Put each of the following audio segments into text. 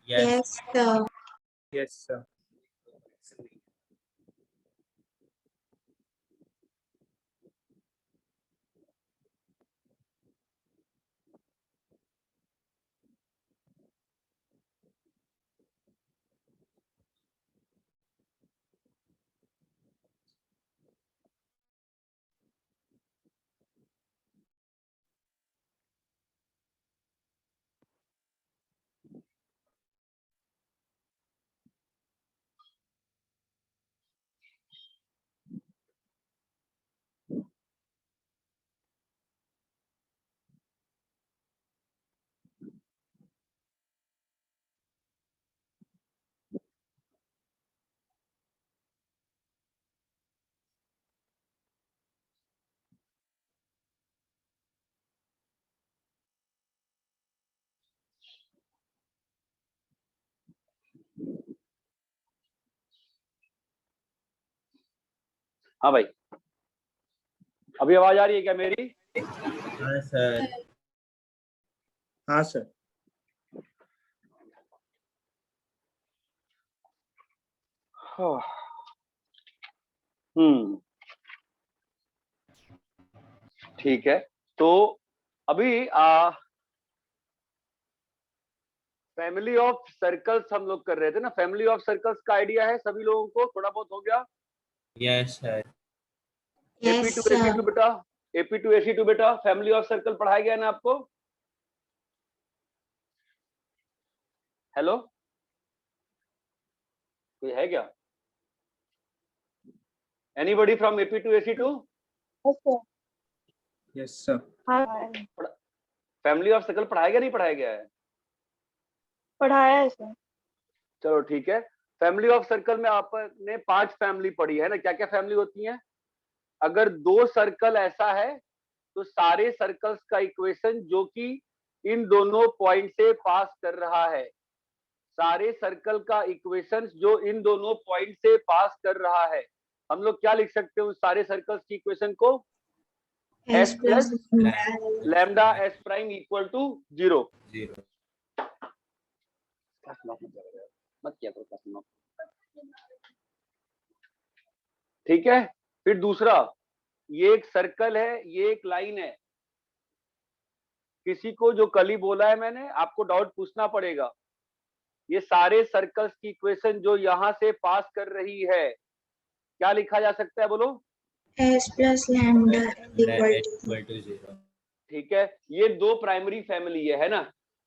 Yes, sir. Yes, sir. हाँ भाई, अभी आवाज आ रही है क्या मेरी? हाँ सर। हाँ सर। ठीक है, तो अभी फैमिली ऑफ सर्कल्स हम लोग कर रहे थे ना। फैमिली ऑफ सर्कल्स का आइडिया है सभी लोगों को? थोड़ा बहुत हो गया? Yes sir. Yes, AP2 sir. AC2 बेटा, AP2 AC2 बेटा, फैमिली ऑफ सर्कल पढ़ाया गया ना आपको? हेलो, कोई है क्या? Anybody from AP2 AC2? Yes, sir. Family of circle पढ़ाया गया नहीं पढ़ाया गया है? पढ़ाया है सर। चलो ठीक है। फैमिली ऑफ सर्कल में आपने 5 फैमिली पढ़ी है ना। क्या क्या फैमिली होती है? अगर 2 सर्कल ऐसा है तो सारे सर्कल्स का इक्वेशन जो कि इन दोनों पॉइंट से पास कर रहा है, सारे सर्कल का इक्वेशन जो इन दोनों पॉइंट से पास कर रहा है, हम लोग क्या लिख सकते हैं उस सारे सर्कल्स की इक्वेशन को? S plus lambda S prime equal to 0। मत किया करो। ठीक है। फिर दूसरा, ये एक सर्कल है, ये एक लाइन है। किसी को जो कल ही बोला है मैंने, आपको डाउट पूछना पड़ेगा। ये सारे सर्कल्स की इक्वेशन जो यहां से पास कर रही है, क्या लिखा जा सकता है बोलो? S plus lambda equal to 0। ठीक है, ये 2 प्राइमरी फैमिली है ना।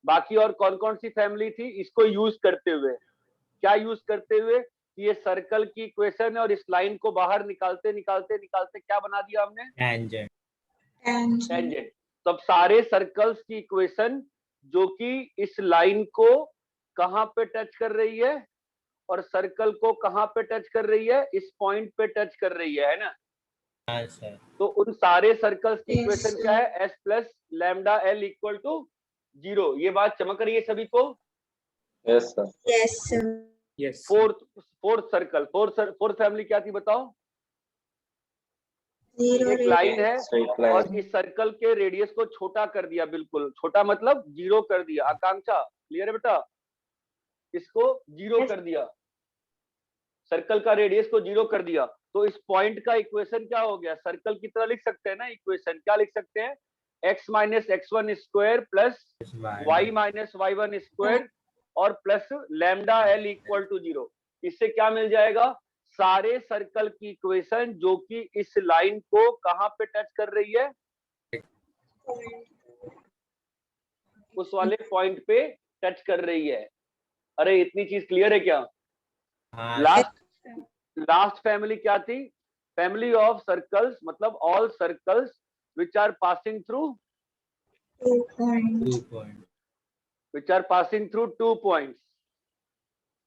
बाकी और कौन कौन सी फैमिली थी इसको यूज करते हुए? क्या यूज करते हुए? ये सर्कल की इक्वेशन है और इस लाइन को बाहर निकालते निकालते निकालते क्या बना दिया हमने? टेंजेंट। टेंजेंट। तो अब सारे सर्कल्स की इक्वेशन जो कि इस लाइन को कहां पे टच कर रही है और सर्कल को कहां पे टच कर रही है? इस पॉइंट पे टच कर रही है ना। हाँ सर। तो उन सारे सर्कल्स की Yes, इक्वेशन sir. क्या है? S plus lambda L equal to 0। ये बात चमक रही है सभी को? Yes sir. Yes, sir. Yes. Fourth circle, fourth family क्या थी बताओ? 0 एक लाइन है स्ट्रेट और लाइन। इस सर्कल के रेडियस को छोटा कर दिया, बिल्कुल छोटा मतलब 0 कर दिया। आकांक्षा क्लियर है बेटा? इसको 0 कर दिया, सर्कल का रेडियस को 0 कर दिया। तो इस पॉइंट का इक्वेशन क्या हो गया? सर्कल की तरह लिख सकते हैं ना इक्वेशन। क्या लिख सकते हैं? x minus x1 square plus y minus y1 square और plus lambda L equal to 0। इससे क्या मिल जाएगा? सारे सर्कल की इक्वेशन जो कि इस लाइन को कहां पे टच कर रही है? उस वाले पॉइंट पे टच कर रही है। अरे इतनी चीज क्लियर है क्या? हाँ लास्ट फैमिली क्या थी? फैमिली ऑफ सर्कल्स मतलब all circles which are passing through 2 point. 2 point. which are passing through 2 points,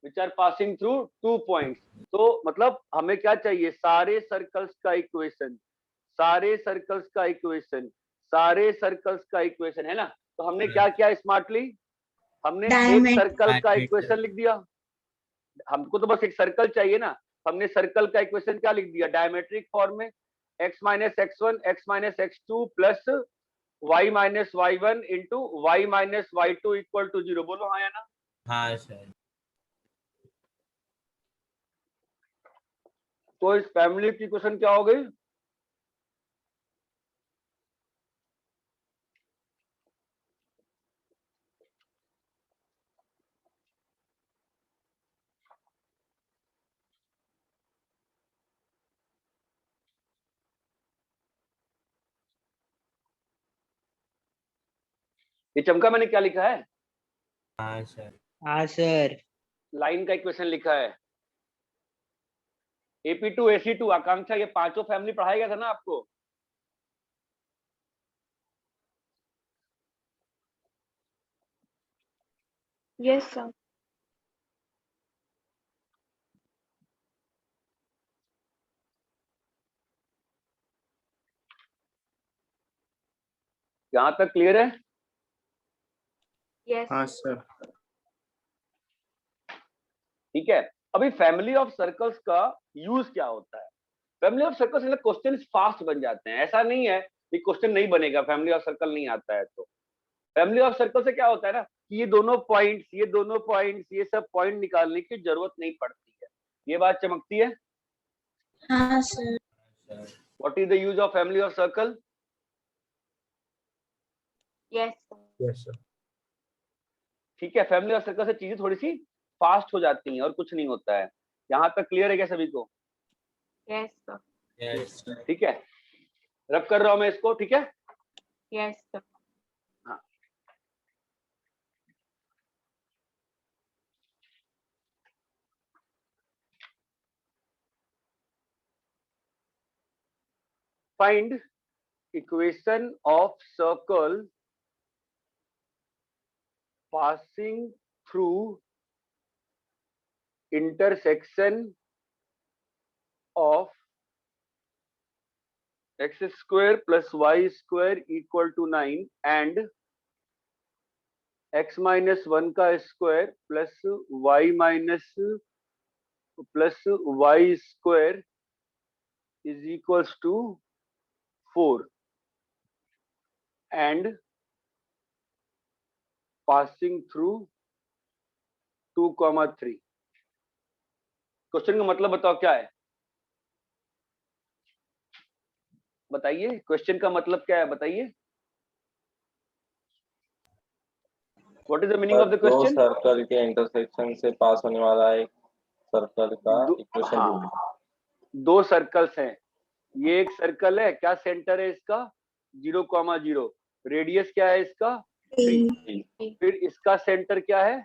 which are passing through 2 points। तो मतलब हमें क्या चाहिए? सारे सर्कल्स का इक्वेशन, सारे सर्कल्स का इक्वेशन, सारे सर्कल्स का इक्वेशन है ना। तो हमने क्या किया स्मार्टली? हमने एक सर्कल का इक्वेशन लिख दिया। हमको तो बस एक सर्कल चाहिए ना। हमने सर्कल का इक्वेशन क्या लिख दिया? डायमेट्रिक फॉर्म में x minus x1 x minus x2 plus y minus y1 into y minus y2 equal to 0। बोलो हाँ या ना? हाँ सर। तो इस फैमिली की इक्वेशन क्या हो गई? ये चमका मैंने क्या लिखा है? हाँ सर। हाँ सर। लाइन का इक्वेशन लिखा है। AP2 AC2 आकांक्षा, ये पांचों फैमिली पढ़ाया गया था ना आपको? Yes, sir. यहां तक क्लियर है? Yes. हाँ सर। ठीक है। अभी फैमिली ऑफ सर्कल्स का यूज क्या होता है? फैमिली ऑफ सर्कल्स से क्वेश्चन फास्ट बन जाते हैं। ऐसा नहीं है कि क्वेश्चन नहीं बनेगा फैमिली ऑफ सर्कल नहीं आता है तो। फैमिली ऑफ सर्कल से क्या होता है ना कि ये दोनों पॉइंट्स ये सब पॉइंट निकालने की जरूरत नहीं पड़ती है। ये बात चमकती है? हाँ sir. What is the use of family of circle? Yes, sir. Yes sir. ठीक है, फैमिली ऑफ सर्कल से चीजें थोड़ी सी फास्ट हो जाती हैं और कुछ नहीं होता है। यहाँ तक क्लियर है क्या सभी को? Yes, sir. यस। ठीक है, रब कर रहा हूं मैं इसको। ठीक है, Yes, sir. हाँ। Find equation of circle passing through intersection of x square plus y square equal to 9 and x minus 1 का square plus y minus plus y square is equals to 4 and passing through 2,3। Question का मतलब बताओ क्या है? बताइए, question का मतलब क्या है बताइए। What is the meaning of the दो क्वेश्चन? सर्कल के इंटरसेक्शन से पास होने वाला एक सर्कल का इक्वेशन। हाँ, दो सर्कल्स हैं। ये एक सर्कल है, क्या सेंटर है इसका? 0,0। रेडियस क्या है इसका? 3। फिर इसका सेंटर क्या है?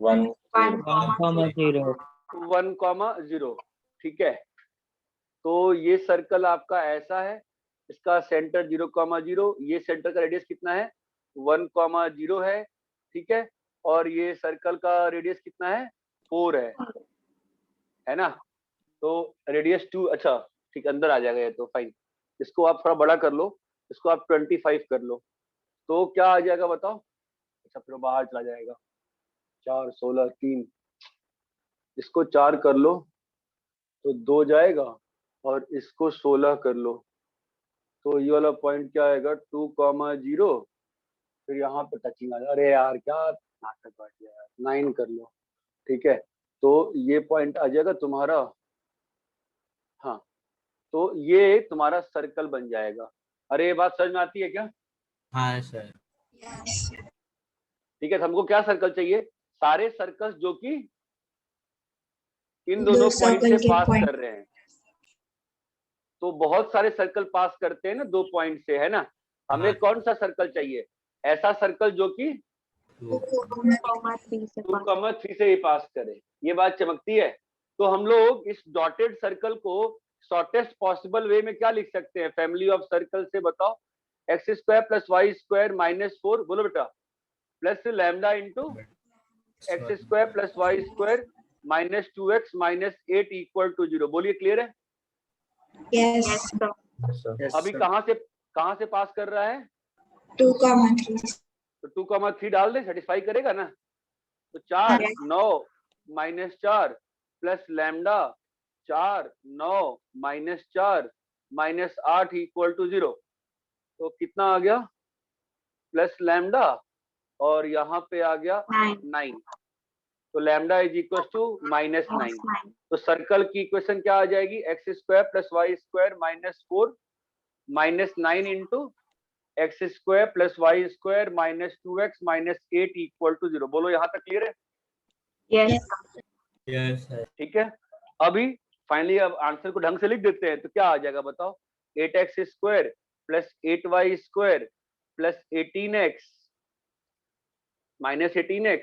1 1,0। 1,0। ठीक है, तो ये सर्कल आपका ऐसा है, इसका सेंटर 0,0, ये सेंटर का रेडियस कितना है? 1,0 है। ठीक है, और ये सर्कल का रेडियस कितना है? 4 है ना? तो रेडियस 2। अच्छा ठीक, अंदर आ जाएगा ये तो फाइन। इसको आप थोड़ा बड़ा कर लो, इसको आप 25 कर लो, तो क्या आ जाएगा बताओ? अच्छा फिर बाहर चला जाएगा। 4, 16, 3, इसको 4 कर लो तो 2 जाएगा, और इसको 16 कर लो तो ये वाला पॉइंट क्या आएगा? 2,0। फिर यहाँ पे टचिंग आ जाए। अरे यार क्या नाटक बैठ गया यार, 9 कर लो। ठीक है, तो ये पॉइंट आ जाएगा तुम्हारा। हाँ, तो ये तुम्हारा सर्कल बन जाएगा। अरे ये बात समझ में आती है क्या? हाँ सर। यस। ठीक है, तो हमको क्या सर्कल चाहिए? सारे सर्कल्स जो कि इन दोनों दो पॉइंट सर्कल से के पास पॉइंट। कर रहे हैं। तो बहुत सारे सर्कल पास करते हैं ना 2 पॉइंट से, है ना? हमें हाँ। कौन सा सर्कल चाहिए? ऐसा सर्कल जो कि 2,3 से पास। 2,3 से ही पास करे। ये बात चमकती है। तो हम लोग इस डॉटेड सर्कल को शॉर्टेस्ट पॉसिबल वे में क्या लिख सकते हैं फैमिली ऑफ सर्कल से? बताओ। X square plus y square minus 4, बोलो बेटा, plus lambda into x square plus y square minus 2x minus 8 equal to 0। बोलिए, क्लियर है? यस। Yes, sir. यस अभी सर। कहाँ से पास कर रहा है? 2,3। तो 2,3 डाल दे, सेटिस्फाई करेगा ना? तो 4, Yes. 9 minus 4 plus lambda 4, 9 minus 4 minus 8 equal to 0। तो कितना आ गया? प्लस लैम्डा और यहाँ पे आ गया 9, तो लैम्डा इज इक्वल टू -9। तो सर्कल की इक्वेशन क्या आ जाएगी, x² plus y square -4 -9 into x² plus y square -2x -8 equal to 0। बोलो यहाँ तक क्लियर है? Yes. Yes, sir. ठीक है, अभी फाइनली अब आंसर को ढंग से लिख देते हैं, तो क्या आ जाएगा बताओ, 8x² plus 8y² plus 18x -18x,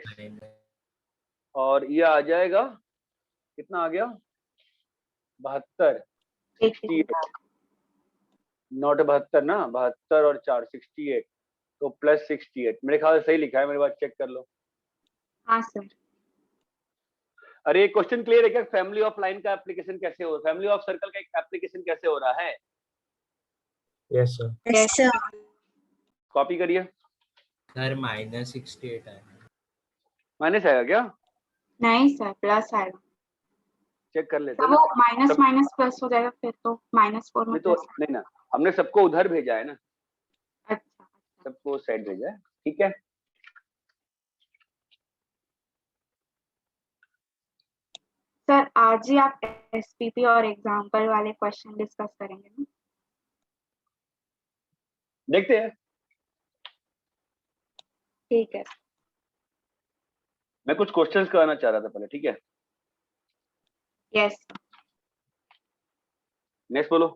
और ये आ जाएगा कितना आ गया, 72, 68, नॉट 72 ना, 72 और 4 68, तो प्लस 68। मेरे ख्याल से सही लिखा है, मेरे बात चेक कर लो। हाँ सर। अरे क्वेश्चन क्लियर है क्या, फैमिली ऑफ लाइन का एप्लीकेशन कैसे हो, फैमिली ऑफ सर्कल का एप्लीकेशन कैसे हो रहा है? Yes sir. Yes, sir. Copy करिए। सर -68 है। माइनस आएगा क्या? नहीं सर, प्लस आएगा। चेक कर लेते तो हैं वो ना। माइनस सब- माइनस प्लस हो जाएगा, फिर तो -4 में नहीं तो प्लस। नहीं ना, हमने सबको उधर भेजा है ना, अच्छा। सबको साइड भेजा है, ठीक है। सर आज ही आप एसपीपी और एग्जाम्पल वाले क्वेश्चन डिस्कस करेंगे ना? देखते हैं। ठीक है। मैं कुछ क्वेश्चंस कराना चाह रहा था पहले, ठीक है। यस। नेक्स्ट बोलो,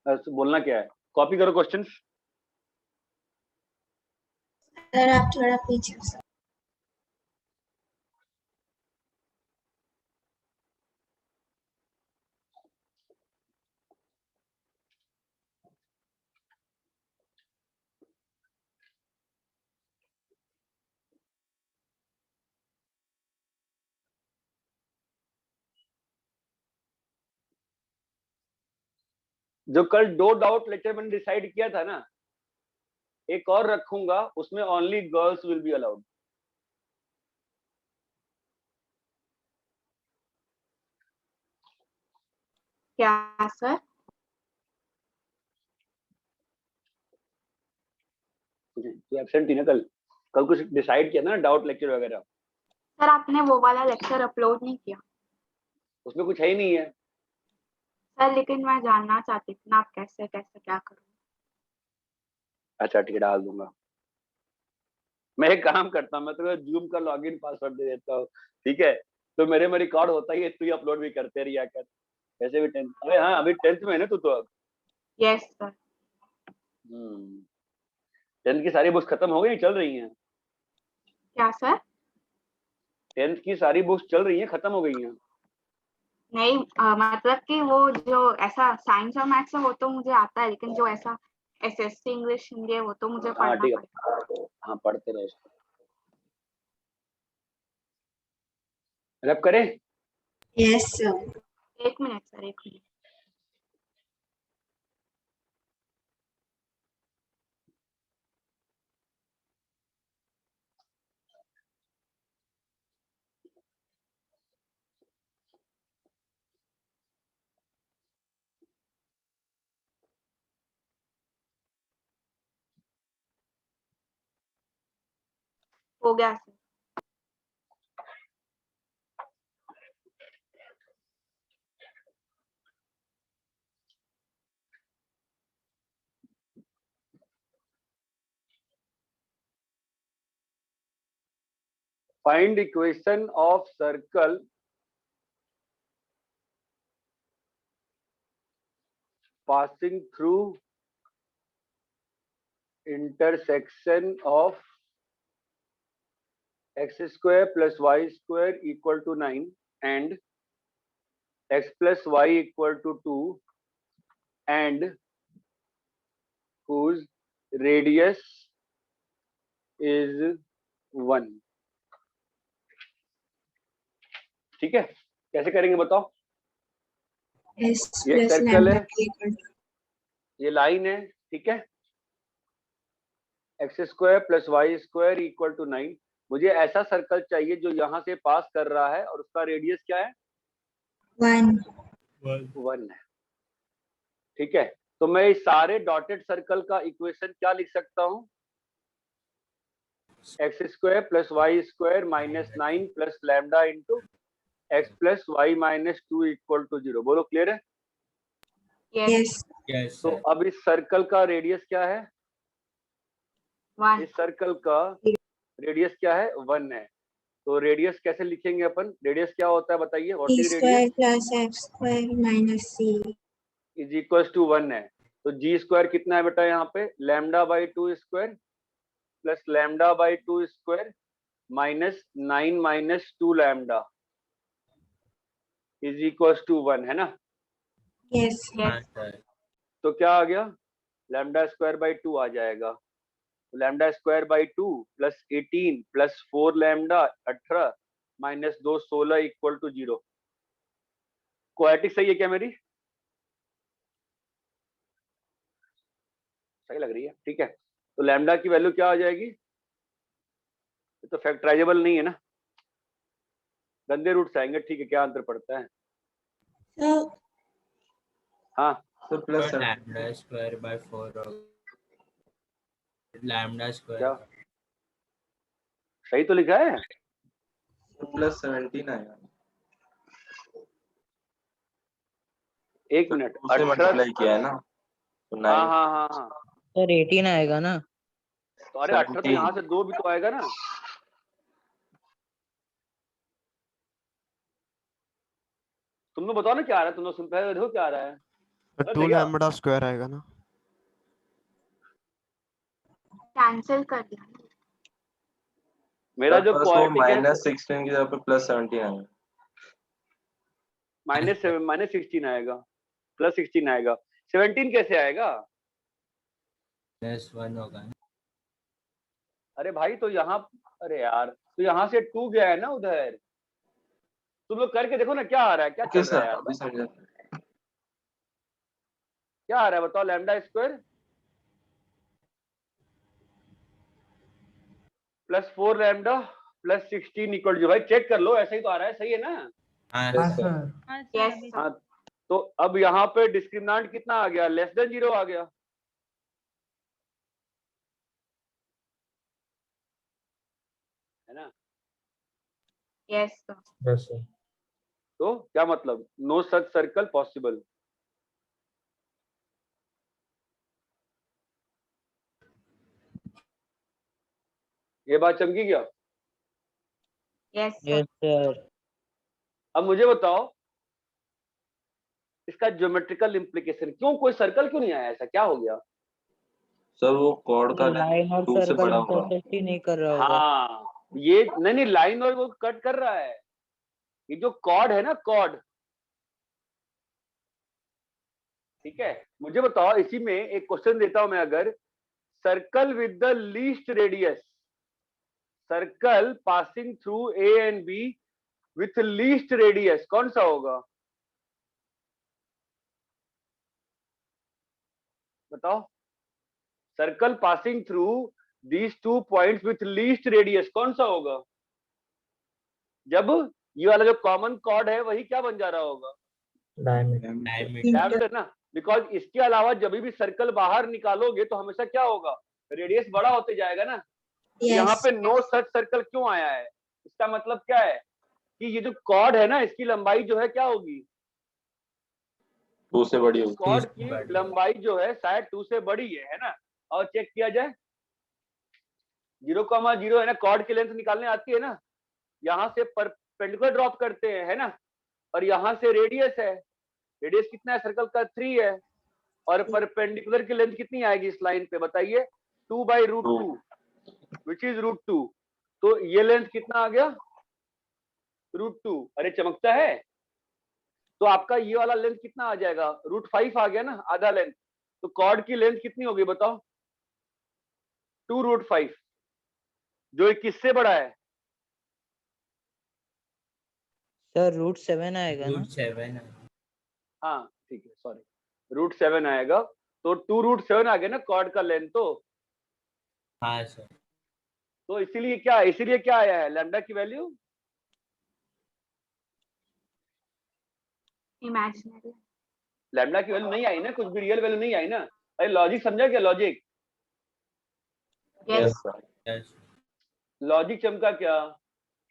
बोलना क्या है, कॉपी करो क्वेश्चंस। सर आप थोड़ा पीछे हो सर। जो कल दो डाउट लेक्चर मैंने डिसाइड किया था ना, एक और रखूंगा, उसमें only girls will be allowed. क्या सर? तो एब्सेंट थी ना कल, कल कुछ डिसाइड किया ना डाउट लेक्चर वगैरह, सर आपने वो वाला लेक्चर अपलोड नहीं किया उसमें कुछ है ही नहीं है। सर, लेकिन मैं जानना चाहती थी ना आप कैसे कैसे क्या करोगे। अच्छा ठीक है, डाल दूंगा। मैं एक काम करता हूँ, मैं तुम्हें जूम का लॉगिन पासवर्ड दे देता हूँ, ठीक है, तो मेरे में रिकॉर्ड होता ही है, तू ही अपलोड भी करते रहिया कर। वैसे भी 10th, अरे हाँ अभी 10th में है ना तू तो अब। Yes sir. 10th की सारी बुक्स खत्म हो गई, चल रही हैं? क्या सर? 10th की सारी बुक्स चल रही हैं, खत्म हो गई हैं? नहीं मतलब कि वो जो ऐसा साइंस और मैथ्स है वो तो मुझे आता है, लेकिन जो ऐसा एसएसटी इंग्लिश हिंदी है वो तो मुझे हाँ पढ़ना ठीक पड़ेगा। है, हाँ पढ़ते रहो उसको। रब करें? Yes, sir. एक मिनट सर, एक मिनट। हो गया sir. Find equation of circle passing through intersection of x square plus y square equal to 9 and x plus y equal to 2 and whose radius is 1। ठीक है, कैसे करेंगे बताओ? S ये plus सर्कल lambda है, equal to ये line है, ठीक है, x square plus y square equal to 9। मुझे ऐसा सर्कल चाहिए जो यहाँ से पास कर रहा है और उसका रेडियस क्या है? 1. 1 है, ठीक है। तो मैं इस सारे डॉटेड सर्कल का इक्वेशन क्या लिख सकता हूँ? X square plus y square minus 9 plus lambda into x plus y minus 2 equal to 0। बोलो क्लियर है? yes, Yes. Yes, तो sir. अब इस सर्कल का रेडियस क्या है? 1, इस सर्कल का रेडियस क्या है? 1 है। तो रेडियस कैसे लिखेंगे अपन? रेडियस क्या होता है बताइए? What E is radius? square plus F square minus C. Is equal to 1 है। तो जी स्क्वायर कितना है बेटा यहाँ पे? Lambda by 2 square plus lambda by 2 square minus 9 minus 2 lambda is equal to 1 है ना? Yes. हाँ yes, sir. तो क्या आ गया? लैम्डा स्क्वायर बाई 2 आ जाएगा। Lambda square by 2 plus 18 plus 4 lambda 18 minus 2 16 equal to 0। Quadratic सही है क्या मेरी? सही लग रही है, ठीक है। तो लैम्डा की वैल्यू क्या आ जाएगी? ये तो फैक्टराइजेबल नहीं है ना, गंदे रूट से आएंगे। ठीक है, क्या अंतर पड़ता है? So हाँ तो plus So lambda square by 4 होगा. Lambda square. क्या सही तो लिखा है? प्लस 17 आएगा। एक मिनट, उसे 18। मल्टीप्लाई किया है ना तो हाँ 9 हाँ हाँ हाँ। सर 18 आएगा ना? तो अरे 18 तो यहाँ से 2 भी तो आएगा ना। तुम लोग बताओ ना क्या आ रहा है? तुम लोग सुन पहले देखो क्या आ रहा है। गलत है 2 क्या? लैम्बडा स्क्वायर आएगा ना? कैंसिल कर दिया। मेरा जो वो क्वाड्रेटिक है माइनस 16 की जगह पे प्लस 17 आएगा। माइनस 16 आएगा, प्लस 16 आएगा। 17 कैसे आएगा? Plus 1 होगा ना? अरे भाई तो यहाँ, अरे यार तो यहाँ से 2 गया है ना उधर। तुम लोग करके देखो ना क्या आ रहा है, क्या ओके चल रहा सर, है यार? अभी समझा। क्या आ रहा है बताओ? Lambda square plus 4 lambda plus 16 equal to, भाई चेक कर लो, ऐसा ही तो आ रहा है। सही है ना? हाँ Yes, sir. sir. yes, हाँ। तो अब यहाँ पे डिस्क्रिमिनेंट कितना आ गया? लेस देन 0 आ गया, है ना? yes, sir. Yes, sir. तो क्या मतलब? No such circle possible. ये बात चमकी क्या? yes, sir. Yes sir. अब मुझे बताओ इसका ज्योमेट्रिकल इंप्लीकेशन, क्यों कोई सर्कल क्यों नहीं आया? ऐसा क्या हो गया? सर वो कॉर्ड का लाइन और 2 से सर्कल बड़ा होगा। इंटरसेक्ट ही नहीं कर रहा होगा. हाँ, ये नहीं लाइन और वो कट कर रहा है। ये जो कॉर्ड है ना, कॉर्ड, ठीक है। मुझे बताओ इसी में एक क्वेश्चन देता हूं मैं, अगर circle with the least radius, circle passing through A and B with least radius, कौन सा होगा? बताओ। Circle passing through these 2 points with least radius कौन सा होगा? जब ये वाला जो कॉमन कॉर्ड है वही क्या बन जा रहा होगा? Diameter. डायमीटर ना। बिकॉज इसके अलावा जब भी सर्कल बाहर निकालोगे तो हमेशा क्या होगा? रेडियस बड़ा होते जाएगा ना। यहाँ yes. पे नो सच सर्कल क्यों आया है? इसका मतलब क्या है कि ये जो कॉर्ड है ना, इसकी लंबाई जो है क्या होगी? 2 से बड़ी होगी। कॉर्ड 2 से की बड़ी। लंबाई जो है शायद 2 से बड़ी है ना? और चेक किया जाए 0,0 है ना, कॉर्ड की लेंथ निकालने आती है ना, यहाँ से परपेंडिकुलर ड्रॉप करते हैं, है ना? और यहाँ से रेडियस है, रेडियस कितना है सर्कल का? 3 है। और परपेंडिकुलर की लेंथ कितनी आएगी इस लाइन पे बताइए? 2/√2 विच इज √2। तो ये लेंथ कितना आ गया? √2। अरे चमकता है। तो आपका ये वाला लेंथ कितना आ जाएगा? √5 आ गया ना, आधा लेंथ। तो कॉर्ड की लेंथ कितनी होगी बताओ? 2√5, जो किससे बड़ा है? सर √7 आएगा ना? √7. हाँ ठीक है, सॉरी, √7 आएगा। तो 2√7 आ गया ना कॉर्ड का लेंथ। हाँ sir. तो इसीलिए क्या आया है लैम्डा की वैल्यू? Imaginary. लैम्डा की वैल्यू नहीं आई ना, कुछ भी रियल वैल्यू नहीं आई ना। अरे लॉजिक समझा क्या? Logic Yes, sir. Yes. Logic चमका क्या?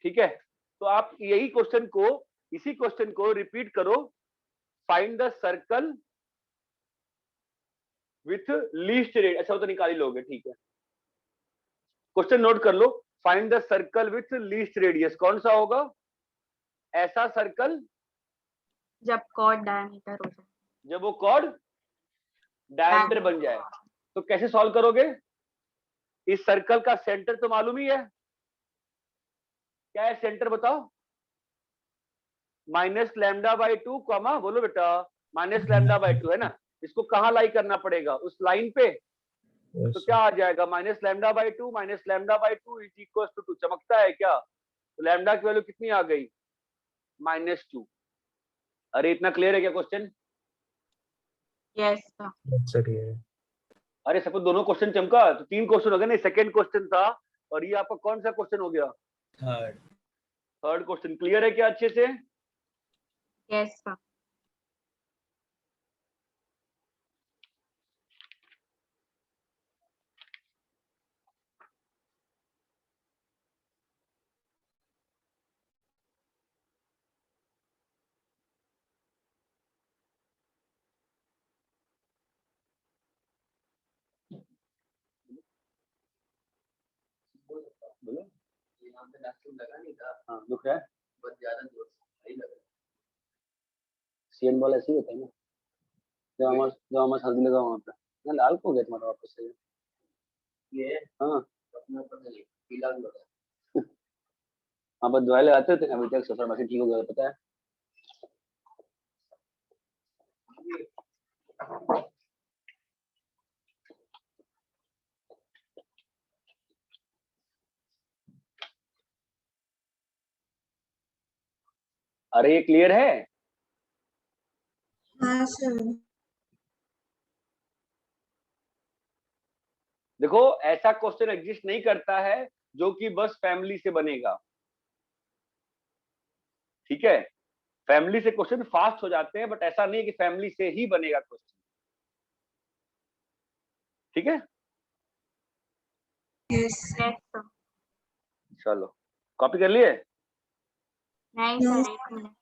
ठीक है, तो आप यही क्वेश्चन को, इसी क्वेश्चन को रिपीट करो, find the circle with least radius. अच्छा वो तो निकाल ही लोगे, ठीक है, क्वेश्चन नोट कर लो, find the circle with least radius. कौन सा होगा ऐसा सर्कल? जब कॉर्ड डायमीटर हो जाए, जब वो कॉर्ड डायमीटर बन जाए। तो कैसे सॉल्व करोगे? इस सर्कल का सेंटर तो मालूम ही है, क्या है सेंटर बताओ? -λ/2 कॉमा, बोलो बेटा, -λ/2 है ना। इसको कहाँ लाई करना पड़ेगा? उस लाइन पे। तो क्या आ जाएगा? -λ/2 -λ/2 इज इक्वल टू 2। चमकता है क्या? तो लैम्डा की वैल्यू कितनी आ गई? -2। अरे इतना क्लियर है क्या क्वेश्चन? यस सर ये अरे सब दोनों क्वेश्चन चमका, तो 3 क्वेश्चन हो गए ना। सेकंड क्वेश्चन था, और ये आपका कौन सा क्वेश्चन हो गया? थर्ड। Third question. क्लियर है क्या अच्छे से? यस बोलो। हाँ, दुख रहा है, सीएन वाला ऐसे ही होता है ना, जब हमारे हल्दी लगा वहाँ पे ना, लाल को गया तुम्हारा वापस से ये। हाँ पीला भी होता है। हाँ बस दवाई लगाते थे अभी तक, सफर में ठीक हो गया, पता है। अरे ये क्लियर है? हाँ सर। देखो ऐसा क्वेश्चन एग्जिस्ट नहीं करता है जो कि बस फैमिली से बनेगा, ठीक है। फैमिली से क्वेश्चन फास्ट हो जाते हैं, बट ऐसा नहीं है कि फैमिली से ही बनेगा क्वेश्चन, ठीक है। यस। यस चलो कॉपी कर लिए? नहीं No. सर, एक मिनट।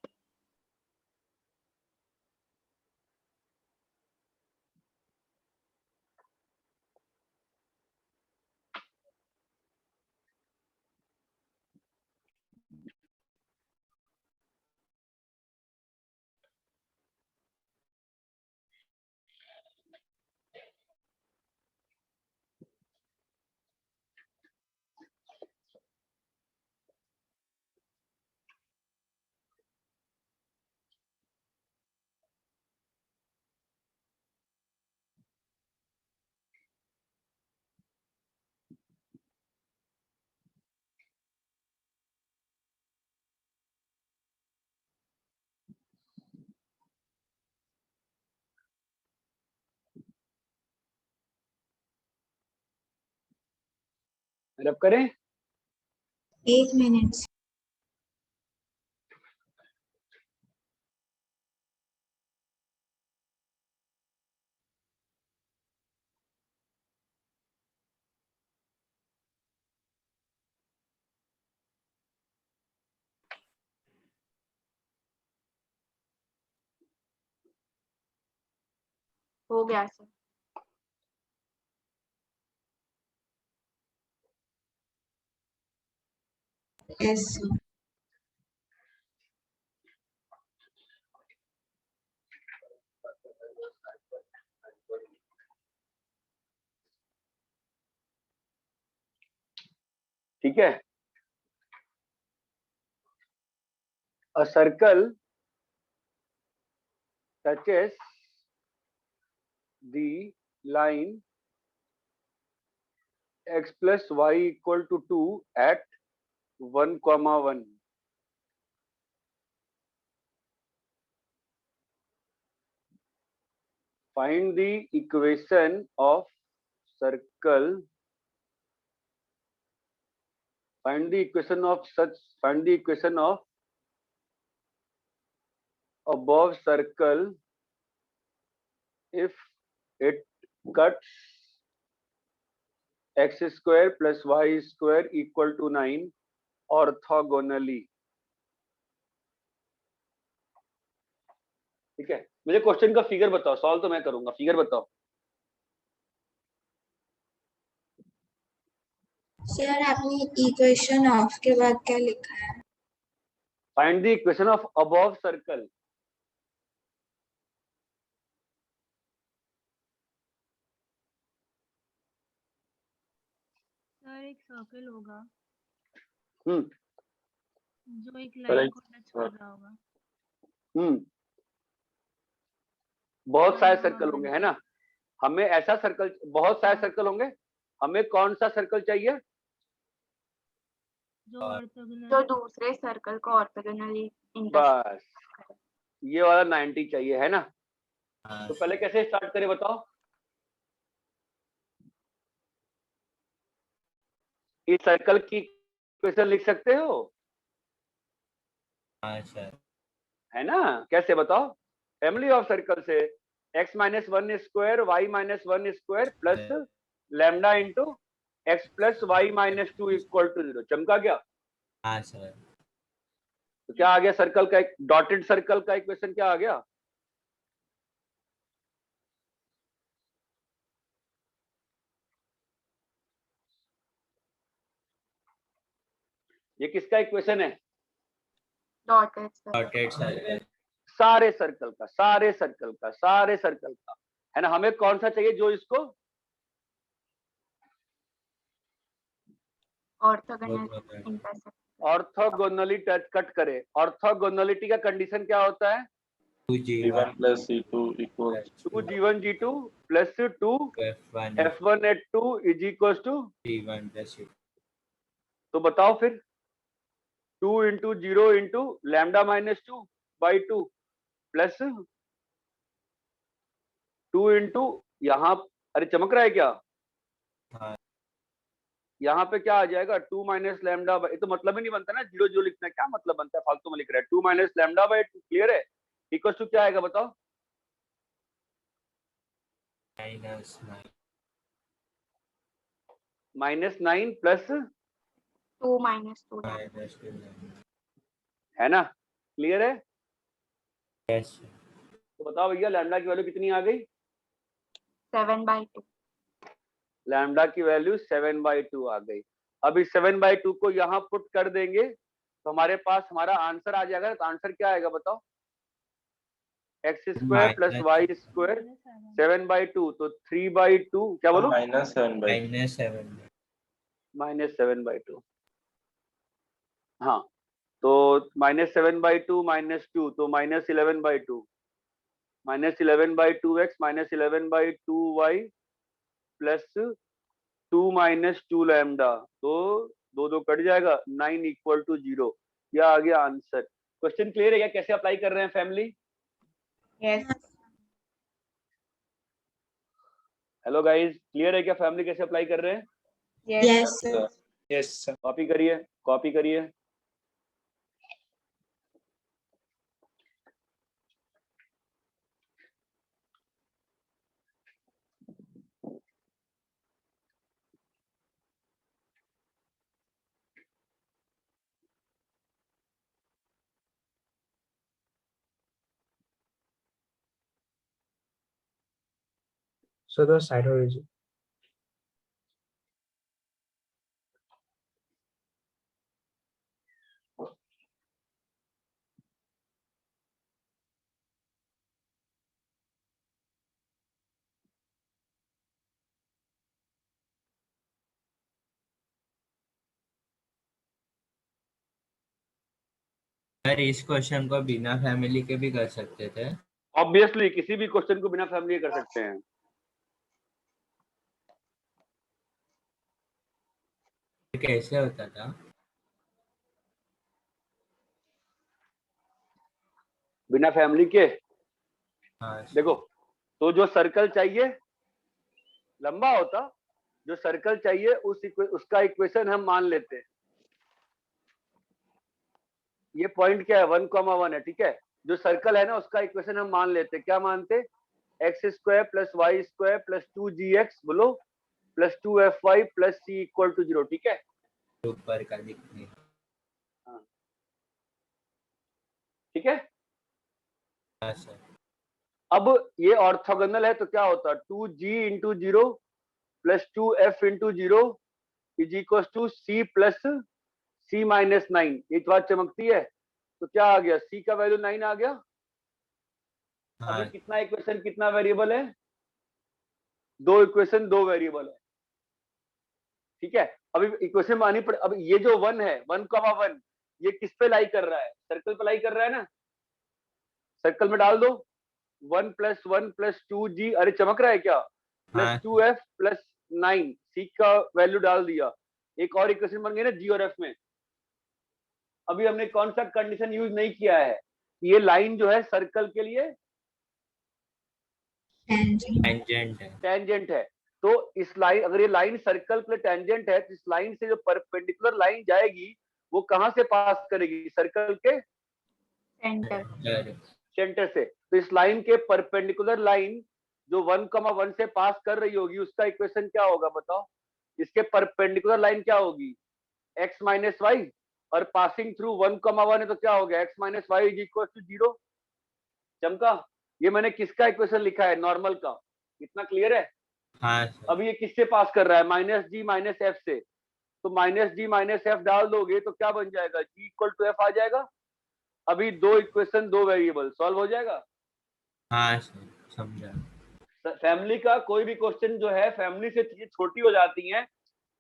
रब करें? 8 minutes. हो गया सर। Yes sir. ठीक है। A circle touches the line x plus y equal to 2 at 1,1. Find the equation of circle. Find the equation of above circle if it cuts x square plus y square equal to 9 orthogonally. ठीक है, मुझे question का figure बताओ, solve तो मैं करूंगा, figure बताओ। Sir आपने इक्वेशन ऑफ के बाद क्या लिखा है? Find the equation of above circle. Sir एक सर्कल होगा हम्म जो एक लाइन को टच कर रहा होगा। बहुत सारे हाँ, सर्कल होंगे, है बिल्कुल। ना। हमें ऐसा सर्कल, बहुत सारे सर्कल होंगे, हमें कौन सा सर्कल चाहिए? जो जो ऑर्थोगोनल दूसरे सर्कल को ऑर्थोगोनली बस ये वाला 90 चाहिए, है ना। हाँ तो सर। पहले कैसे स्टार्ट करें बताओ। इस सर्कल की इक्वेशन लिख सकते हो, हाँ सर। है ना। कैसे बताओ? फैमिली ऑफ सर्कल से x minus 1 square y minus 1 square plus lambda into x plus y minus 2 equal to 0। चमका क्या? हाँ सर। तो क्या आ गया? सर्कल का एक डॉटेड सर्कल का इक्वेशन क्या आ गया? ये किसका इक्वेशन है? Dotted circle. Dotted circle. सारे सर्कल का, सारे सर्कल का, सारे सर्कल का, है ना। हमें कौन सा चाहिए जो इसको orthogonal intersect. Orthogonally touch cut करे। ऑर्थोगोनलिटी का कंडीशन क्या होता है? C1 plus C2 equals 2g1 g2 plus 2 F1 f1 at 2 is equal to. P1 plus C2। तो बताओ फिर 2 into 0 into lambda minus 2 by 2 plus 2 into यहाँ, अरे चमक रहा है क्या? हाँ। यहाँ पे क्या आ जाएगा? 2 माइनस लैम्डा बाई, तो मतलब ही नहीं बनता ना, 0 0 लिखना क्या मतलब बनता है, फालतू में लिख रहा है। 2 माइनस लैम्डा बाई 2 क्लियर है, इक्वल टू क्या आएगा बताओ? -9 प्लस 2 माइनस 2 है ना। क्लियर है? यस। तो बताओ भैया लैम्डा की वैल्यू कितनी आ गई? 7/2। लैम्डा की वैल्यू 7/2 आ गई। अब इस 7/2 को यहाँ पुट कर देंगे तो हमारे पास हमारा आंसर आ जाएगा। तो आंसर क्या आएगा बताओ? X square plus y square 7/2, तो 3/2 क्या बोलो? -7/2 -7/2। हाँ, तो -7/2 -2 तो -11/2, -11/2x -11/2y plus 2 minus 2 lambda, तो 2 2 कट जाएगा, 9 इक्वल टू 0। यह आ गया आंसर। क्वेश्चन क्लियर है क्या? कैसे अप्लाई कर रहे हैं family? Yes. Hello guys, clear है क्या फैमिली कैसे अप्लाई कर रहे हैं? Yes sir. Yes, sir. Copy करिए, कॉपी करिए। So the side origin. Sir इस क्वेश्चन को बिना फैमिली के भी कर सकते थे। ऑब्वियसली किसी भी क्वेश्चन को बिना फैमिली कर सकते हैं। कैसे होता था? बिना फैमिली के हाँ देखो, तो जो सर्कल चाहिए लंबा होता, जो सर्कल चाहिए उसका इक्वेशन हम मान लेते हैं। ये पॉइंट क्या है? 1,1 है, ठीक है। जो सर्कल है ना उसका इक्वेशन हम मान लेते, क्या मानते? X square plus y square plus 2gx, बोलो plus 2fy plus c equal to 0, ठीक है। ऊपर का दिखने। ठीक है, हाँ सर। अब ये ऑर्थोगोनल है तो क्या होता है 2g into 0 plus 2f into 0 is equal to c plus c minus 9। ये बात चमकती है, तो क्या आ गया, c का वैल्यू 9 आ गया। हाँ अभी कितना इक्वेशन कितना वेरिएबल है, 2 इक्वेशन 2 वेरिएबल है, ठीक है। अभी इक्वेशन में आनी पड़े। अब ये जो 1 है 1,1 ये किस पे लाई कर रहा है, सर्कल पे लाई कर रहा है ना, सर्कल में डाल दो 1 प्लस 1 प्लस 2g, अरे चमक रहा है क्या, प्लस हाँ 2f प्लस 9, c का वैल्यू डाल दिया, एक और इक्वेशन बन गई ना g और f में। अभी हमने कौन सा कंडीशन यूज नहीं किया है, ये लाइन जो है सर्कल के लिए टेंजेंट है। टेंजेंट है। तो इस लाइन, अगर ये लाइन सर्कल के लिए टेंजेंट है तो इस लाइन से जो परपेंडिकुलर लाइन जाएगी वो कहां से पास करेगी, सर्कल के सेंटर। सेंटर से। तो इस लाइन के परपेंडिकुलर लाइन जो 1,1 से पास कर रही होगी उसका इक्वेशन क्या होगा बताओ। इसके परपेंडिकुलर लाइन क्या होगी, x माइनस वाई, और पासिंग थ्रू 1,1 है तो क्या हो गया x minus y is equal to 0। चमका, ये मैंने किसका इक्वेशन लिखा है, नॉर्मल का। इतना क्लियर है। हाँ सर। अब ये किससे पास कर रहा है, माइनस जी माइनस एफ से। तो माइनस जी माइनस एफ डाल दोगे तो क्या बन जाएगा, जी इक्वल टू एफ आ जाएगा। अभी 2 इक्वेशन 2 वेरिएबल सॉल्व हो जाएगा। हाँ सर समझा। फैमिली का कोई भी क्वेश्चन जो है, फैमिली से चीजें छोटी हो जाती हैं,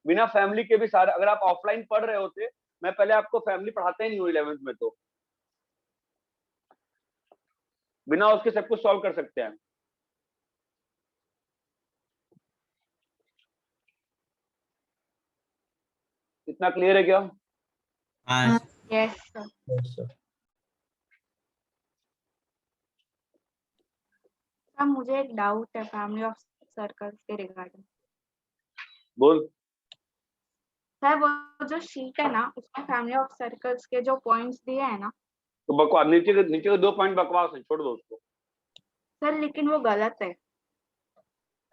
बिना फैमिली के भी सारा। अगर आप ऑफलाइन पढ़ रहे होते, मैं पहले आपको फैमिली पढ़ाते ही नहीं हूँ 11th में, तो बिना उसके सब कुछ सॉल्व कर सकते हैं। इतना क्लियर है क्या। हाँ yes sir. Yes, sir. Sir मुझे एक डाउट है फैमिली ऑफ सर्कल्स के रिगार्डिंग। बोल। सर वो जो शीट है ना उसमें फैमिली ऑफ सर्कल्स के जो पॉइंट्स दिए हैं ना, तो बकवास, नीचे के 2 पॉइंट बकवास है, छोड़ दो उसको। सर लेकिन वो गलत है।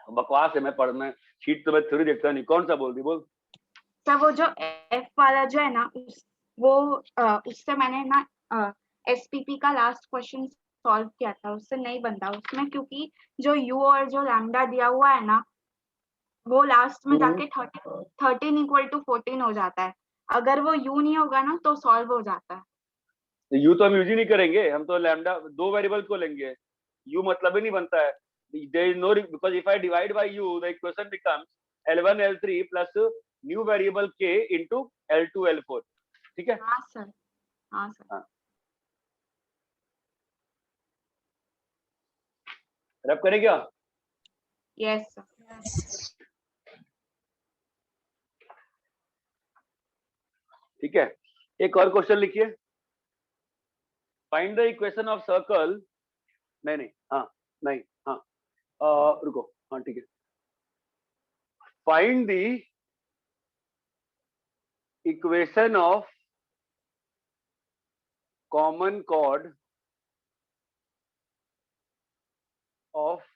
बकवास है, मैं पढ़ना शीट तो मैं थोड़ी देखता नहीं, कौन सा बोल दी बोल। सर वो जो एफ वाला जो है ना उससे मैंने ना एसपीपी का लास्ट क्वेश्चन सॉल्व किया था, उससे नहीं बनता उसमें, क्योंकि जो यू और जो लैम्डा दिया हुआ है ना वो लास्ट में जाके 13 इक्वल टू 14 हो जाता है। अगर वो यू नहीं होगा ना तो सॉल्व हो जाता है। यू तो हम यूज ही नहीं करेंगे, हम तो लैम्डा 2 वेरिएबल को लेंगे, यू मतलब ही नहीं बनता है। there is no, because if I divide by u the equation becomes L1 L3 plus new variable k into L2 L4, ठीक है। हाँ सर, हाँ सर। हाँ, रब करें क्या। Yes sir. ठीक है, एक और क्वेश्चन लिखिए। Find the equation of circle, नहीं हाँ, नहीं हाँ, रुको, हाँ ठीक है। Find the equation of common chord of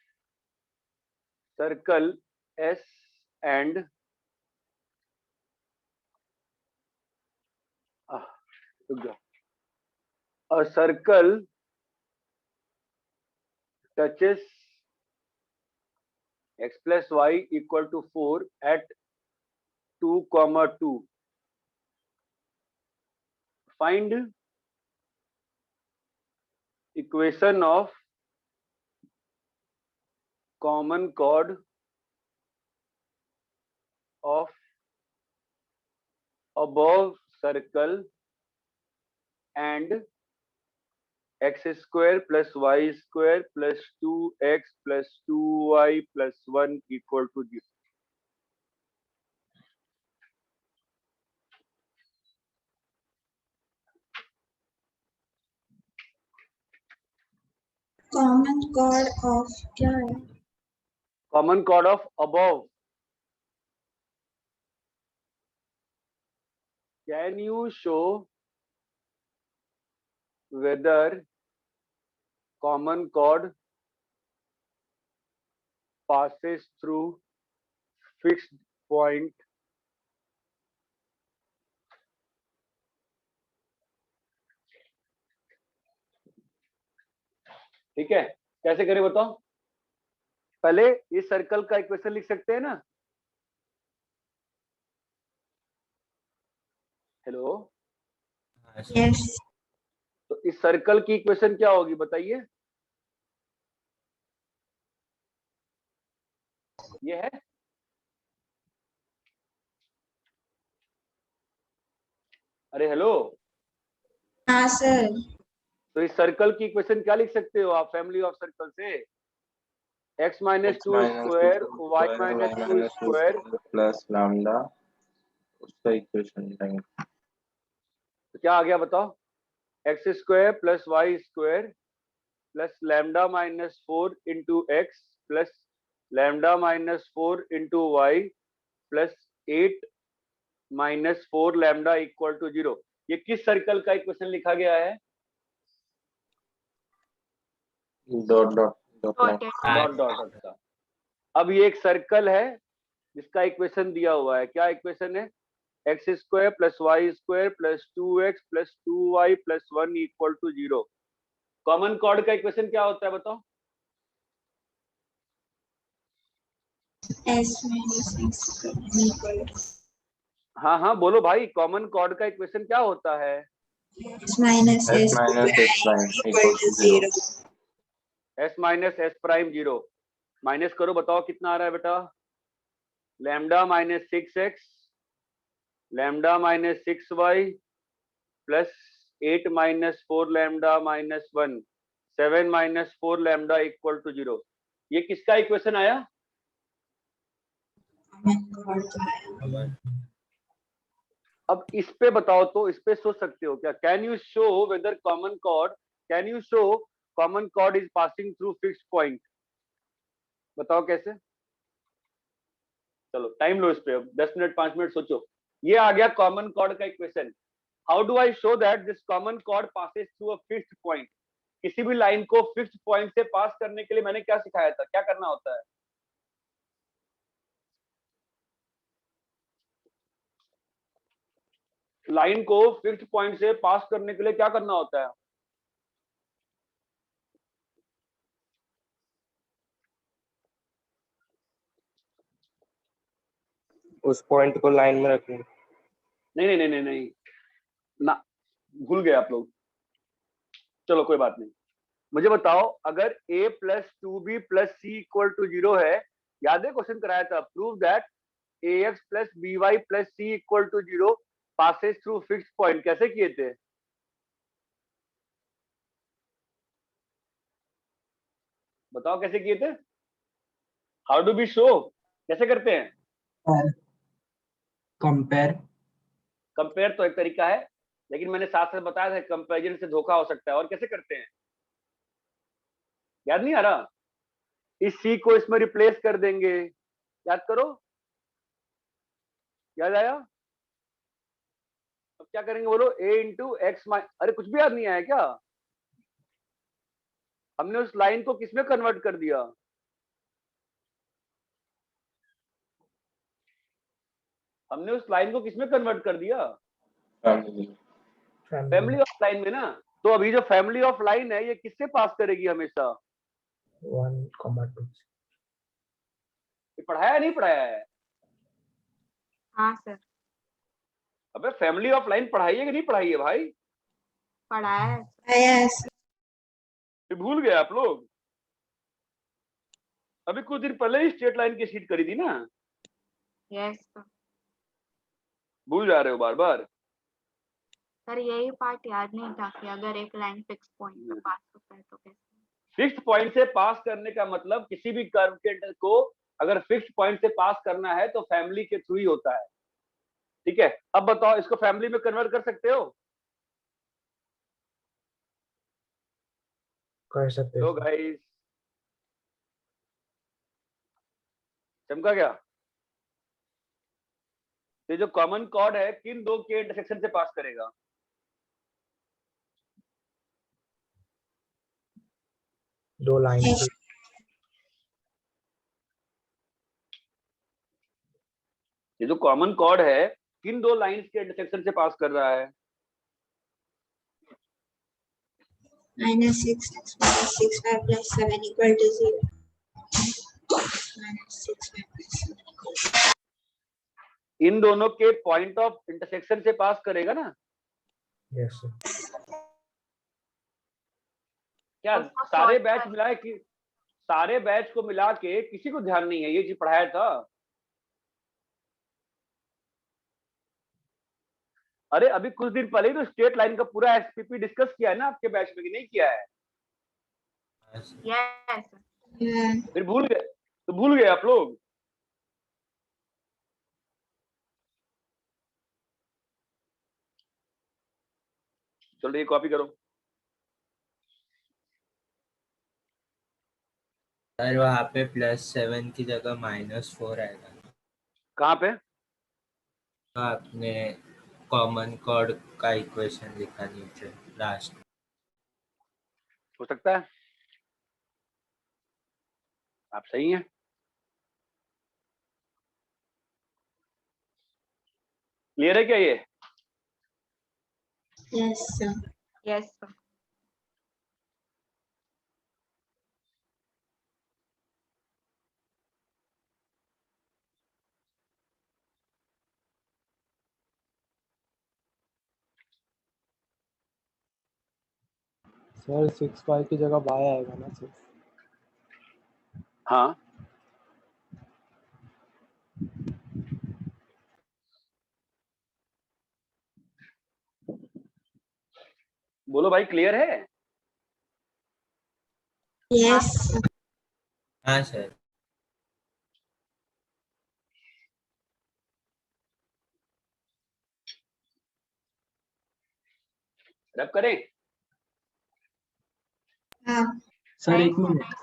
circle S and a circle touches x plus y equal to 4 at 2,2. Find equation of common chord of above circle and x square plus y square plus 2x plus 2y plus 1 equal to 0. Common cord of क्या है, Common chord of above. Can you show whether common chord passes through fixed point ठीक है, कैसे करें बताओ? पहले इस circle का इक्वेशन लिख सकते हैं ना? हेलो, हाँ सर। Yes. तो इस सर्कल की इक्वेशन क्या होगी बताइए? ये है, अरे हेलो, हाँ सर. तो इस सर्कल की इक्वेशन क्या लिख सकते हो आप फैमिली ऑफ सर्कल से? x minus x two minus square 2 y square, minus y two minus 2 square, square plus lambda उसका इक्वेशन लेंगे। तो क्या आ गया बताओ? X square plus y square plus lambda minus 4 into x plus lambda minus 4 into y plus 8 minus 4 lambda equal to 0। ये किस circle का इक्वेशन लिखा गया है? Dot dot dot Got it. Dot dot dot का। अब ये एक सर्कल है जिसका इक्वेशन दिया हुआ है। क्या इक्वेशन है? X square plus y square plus 2x plus 2y plus 1 equal to 0। Common chord का इक्वेशन क्या होता है बताओ? S minus x equal to हाँ हाँ बोलो भाई, कॉमन कॉर्ड का इक्वेशन क्या होता है? S minus s S minus s prime equal to 0. s minus S prime 0। Minus करो, बताओ कितना आ रहा है बेटा? Lambda minus 6x lambda minus 6y plus 8 minus 4 lambda minus 1 7 minus 4 lambda equal to 0। ये किसका इक्वेशन आया? अब इस पे बताओ, तो इस पे सोच सकते हो क्या? Can you show whether common chord, can you show common chord is passing through fixed point? बताओ कैसे? चलो टाइम लो इस पे, अब 10 मिनट 5 मिनट सोचो। ये आ गया कॉमन कॉर्ड का equation. How do I show that this common chord passes through a fixed point? किसी भी लाइन को फिक्स्ड पॉइंट से पास करने के लिए मैंने क्या सिखाया था, क्या करना होता है? लाइन को फिक्स्ड पॉइंट से पास करने के लिए क्या करना होता है? उस पॉइंट को लाइन में रखेंगे। नहीं नहीं नहीं नहीं नहीं ना, भूल गए आप लोग। चलो कोई बात नहीं, मुझे बताओ, अगर a plus 2b plus C equal to 0 है, याद है क्वेश्चन कराया था, prove that ax plus by plus C equal to 0 passes through fixed point. कैसे किए थे? बताओ कैसे किए थे? हाउ डू बी शो, कैसे करते हैं? कंपेयर कंपेयर तो एक तरीका है, लेकिन मैंने साथ साथ बताया था कंपैरिजन से धोखा हो सकता है। और कैसे करते हैं? याद नहीं आ रहा? इस सी को इसमें रिप्लेस कर देंगे, याद करो, याद आया? अब क्या करेंगे बोलो? a इंटू एक्स, अरे कुछ भी याद नहीं आया क्या? हमने उस लाइन को किसमें कन्वर्ट कर दिया? हमने उस लाइन को किसमें कन्वर्ट कर दिया? फैमिली फैमिली ऑफ लाइन में ना। तो अभी जो फैमिली ऑफ लाइन है ये किससे पास करेगी हमेशा? 1,2 ये पढ़ाया नहीं पढ़ाया है? हाँ सर, अबे फैमिली ऑफ लाइन पढ़ाई है कि नहीं पढ़ाई है भाई? पढ़ाया है। Yes. ये भूल गए आप लोग? अभी कुछ दिन पहले ही स्ट्रेट लाइन की शीट करी थी ना, यस सर। भूल जा रहे हो बार बार? सर यही पार्ट याद नहीं था कि अगर एक लाइन फिक्स पॉइंट पे पास होता है तो कैसे। फिक्स्ड पॉइंट से पास करने का मतलब किसी भी कर्व के को अगर फिक्स्ड पॉइंट से पास करना है तो फैमिली के थ्रू ही होता है। ठीक है, अब बताओ इसको फैमिली में कन्वर्ट कर सकते हो? कर सकते लो हैं। गाइस, चमका क्या? ये जो कॉमन कॉर्ड है किन दो के इंटरसेक्शन से पास करेगा? दो लाइन Yes. ये जो कॉमन कॉर्ड है किन दो लाइंस के इंटरसेक्शन से पास कर रहा है? -6x minus 6y plus 7 equal to 0. -6y plus 7 equal to इन दोनों के पॉइंट ऑफ इंटरसेक्शन से पास करेगा ना? Yes, sir. क्या उसको सारे solve बैच कर- मिलाए कि सारे बैच को मिला के किसी को ध्यान नहीं है ये चीज पढ़ाया था? अरे अभी कुछ दिन पहले ही तो स्ट्रेट लाइन का पूरा एसपीपी डिस्कस किया है ना आपके बैच में कि नहीं किया है? Yes. Yeah. फिर भूल गए तो भूल गए आप लोग? चलो ये कॉपी करो। सर वहाँ पे +7 की जगह -4 आएगा। कहाँ पे? तो आपने कॉमन कॉर्ड का इक्वेशन लिखा नीचे लास्ट। हो सकता है, आप सही हैं। क्लियर है क्या ये? Yes, sir. Yes, sir. Sir 6y की जगह y आएगा ना सर? हाँ बोलो भाई, क्लियर है? Yes, sir. हाँ सर। रब करें? हाँ. सर Nice, एक मिनट, nice.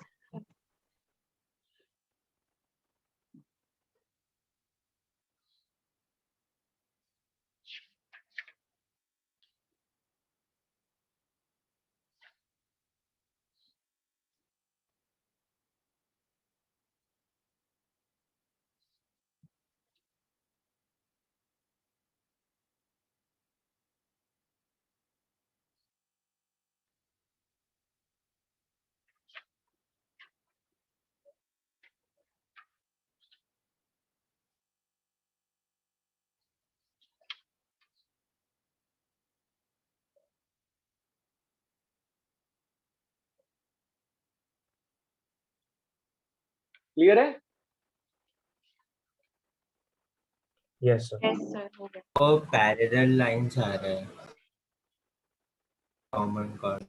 क्लियर है? Yes sir. Yes, sir. हो गया. वो पैरेलल लाइंस आ रहे हैं कॉमन कॉर्ड।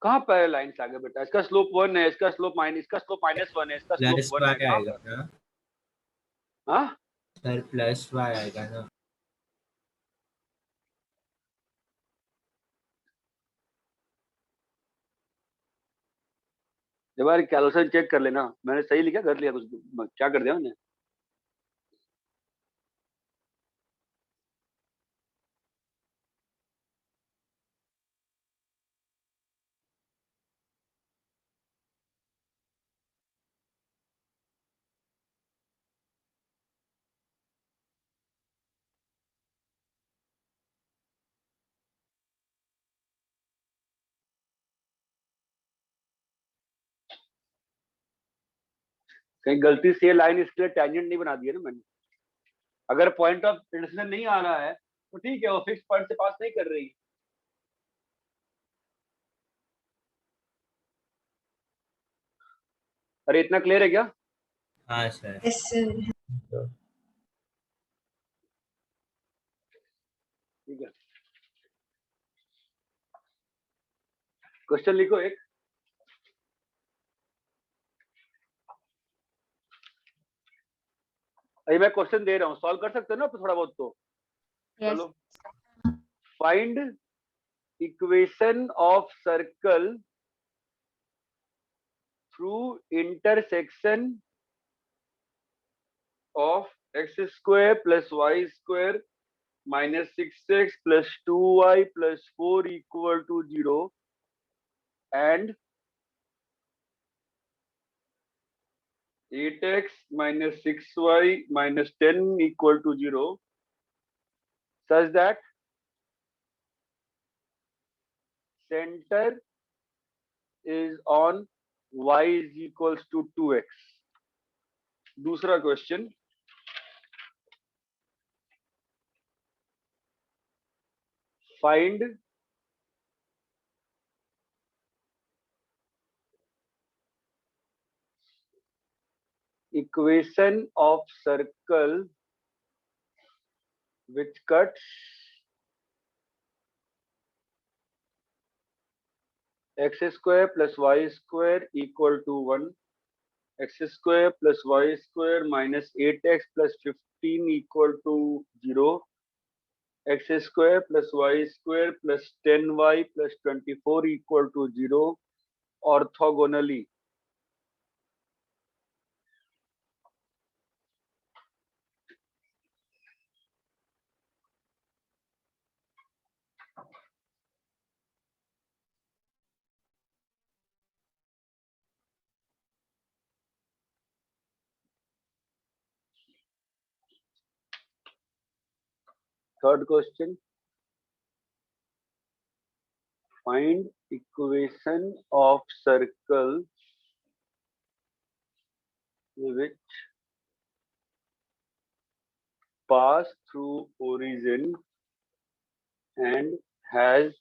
कहाँ पर लाइन्स आ गए बेटा? इसका स्लोप 1 है, इसका स्लोप -1 है, इसका स्लोप +y 1 है। कहाँ आएगा पर? ना हाँ सर? +y आएगा ना? एक बार कैलकुलेशन चेक कर लेना, मैंने सही लिखा कर लिया कुछ, क्या कर दिया मैंने? कहीं गलती से ये लाइन इसके लिए टेंजेंट नहीं बना दी है ना मैंने? अगर पॉइंट ऑफ इंटरसेक्शन नहीं आ रहा है तो ठीक है, वो फिक्स पॉइंट से पास नहीं कर रही। अरे इतना क्लियर है क्या? हाँ सर। Yes, sir. ठीक है, क्वेश्चन लिखो एक। अभी मैं क्वेश्चन दे रहा हूँ, सॉल्व कर सकते हो ना थोड़ा बहुत तो? Yes. चलो, find equation of circle through intersection of x² + y² -6x + 2y + 4 = 0 and 8x minus 6y minus 10 equal to 0, such that center is on y is equals to 2x. दूसरा question, find equation of circle which cuts x square plus y square equal to 1, x square plus y square minus 8x plus 15 equal to 0, x square plus y square plus 10y plus 24 equal to 0 orthogonally. Third question, find equation of circle which pass through origin and has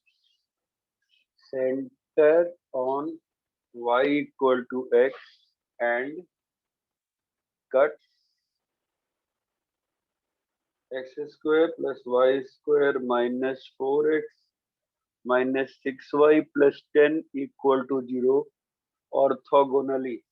center on y equal to x and cuts x square plus y square minus 4x minus 6y plus 10 equal to 0 orthogonally.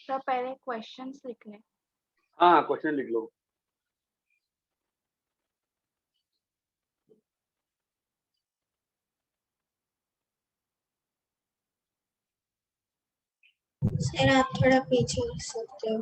तो पहले questions लिख ले। हाँ question लिख लो। Sir आप थोड़ा पीछे हो सकते हो।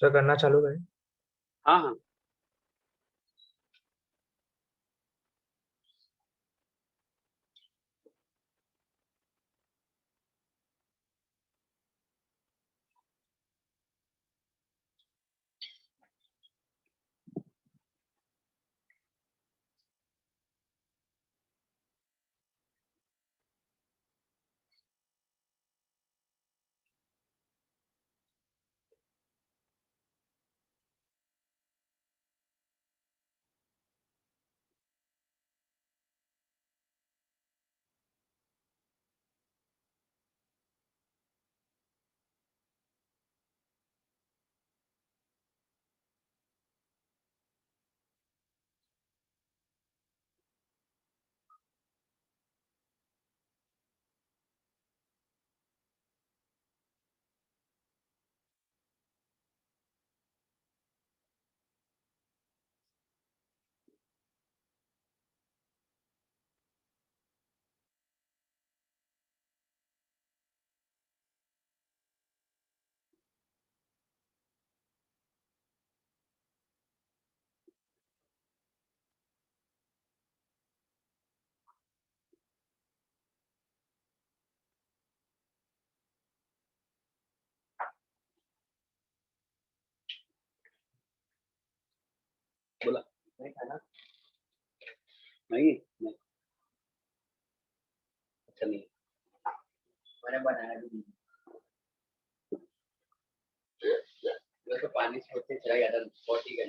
सर करना चालू करें। हाँ हाँ नहीं नहीं अच्छा नहीं मैंने बनाया भी नहीं तो पानी से होते चला गया था 40 का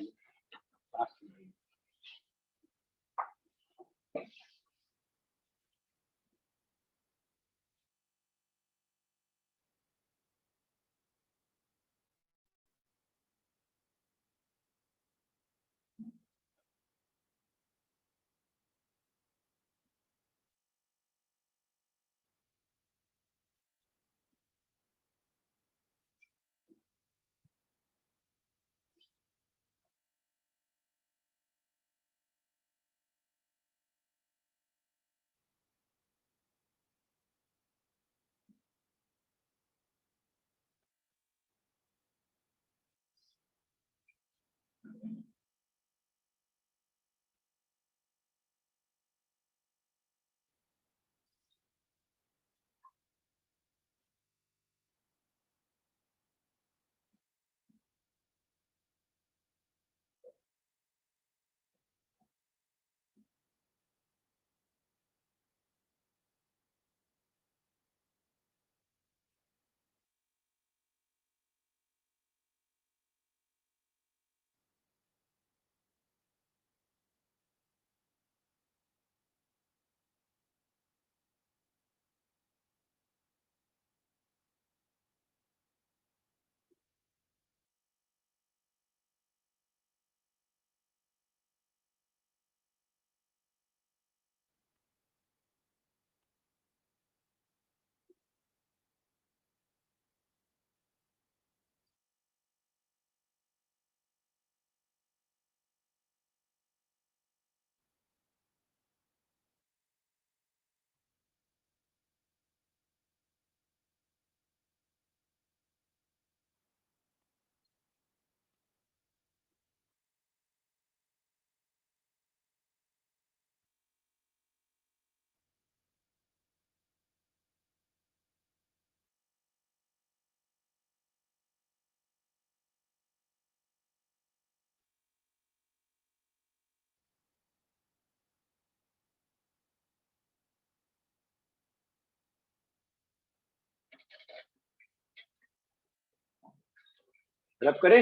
रब करें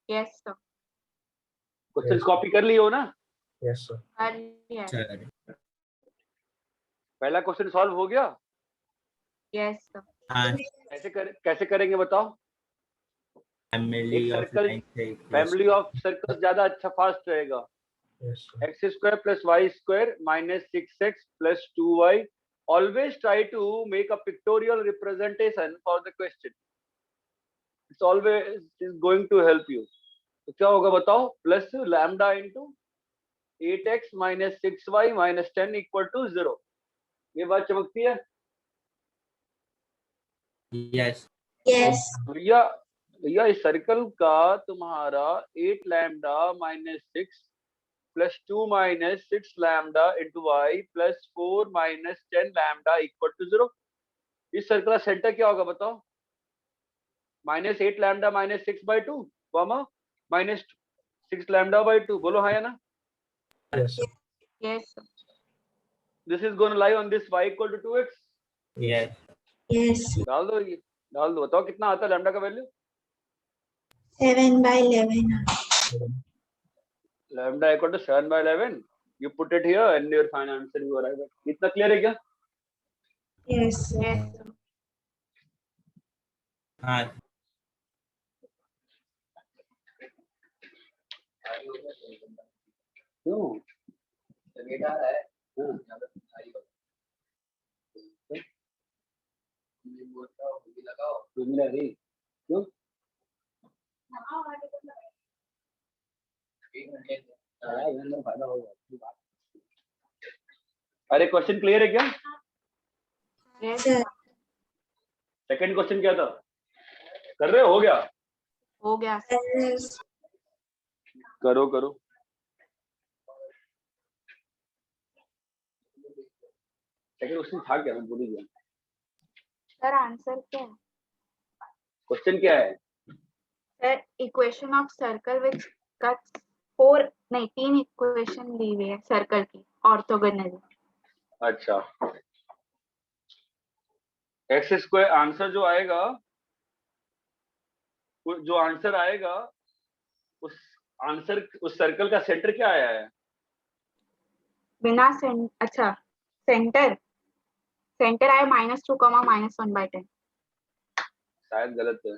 yes sir question Yes. Copy कर लिए हो ना Yes, sir. यस सर पहला क्वेश्चन सॉल्व हो गया यस सर हाँ कैसे करेंगे बताओ फैमिली एक ऑफ सर्कल लाइन से फैमिली ऑफ सर्कल ज्यादा अच्छा फास्ट रहेगा Yes, sir. x square plus y square minus 6x plus 2y always try to make a pictorial representation for the question it's always is going to help you तो क्या होगा बताओ plus lambda into 8x minus 6y minus 10 equal to 0 ये बात चमकती है yes Yes. भैया भैया इस सर्कल का तुम्हारा 8 lambda minus 6 plus 2 minus 6 lambda into y plus 4 minus 10 lambda equal to 0 इस सर्कल का सेंटर क्या होगा बताओ minus 8 lambda minus 6 by 2 comma minus 6 lambda by 2 बोलो हाँ या ना Yes, sir. Yes this is gonna lie on this y equal to 2x yes Yes. डाल दो ये डाल दो बताओ कितना आता है लैम्डा का value 7/11. lambda equal to 7/11 you put it here and your final answer you arrive at इतना क्लियर है क्या Yes. यस हाँ क्यों बेटा है क्यों फायदा होगा अरे क्वेश्चन क्लियर है क्या यस Sir. सेकंड क्वेश्चन क्या था कर रहे हो गया हो गया सर Yes. करो करो सेकंड क्वेश्चन था क्या मैं भूल ही गया सर आंसर क्या है क्वेश्चन क्या है sir equation of circle which cuts 4 नहीं 3 इक्वेशन दी हुई है सर्कल की ऑर्थोगोनल। अच्छा, एक्स स्क्वायर आंसर जो आएगा, जो आंसर आएगा उस आंसर उस सर्कल का सेंटर क्या आया है? बिना अच्छा सेंटर आया -2, -1/10। शायद गलत है।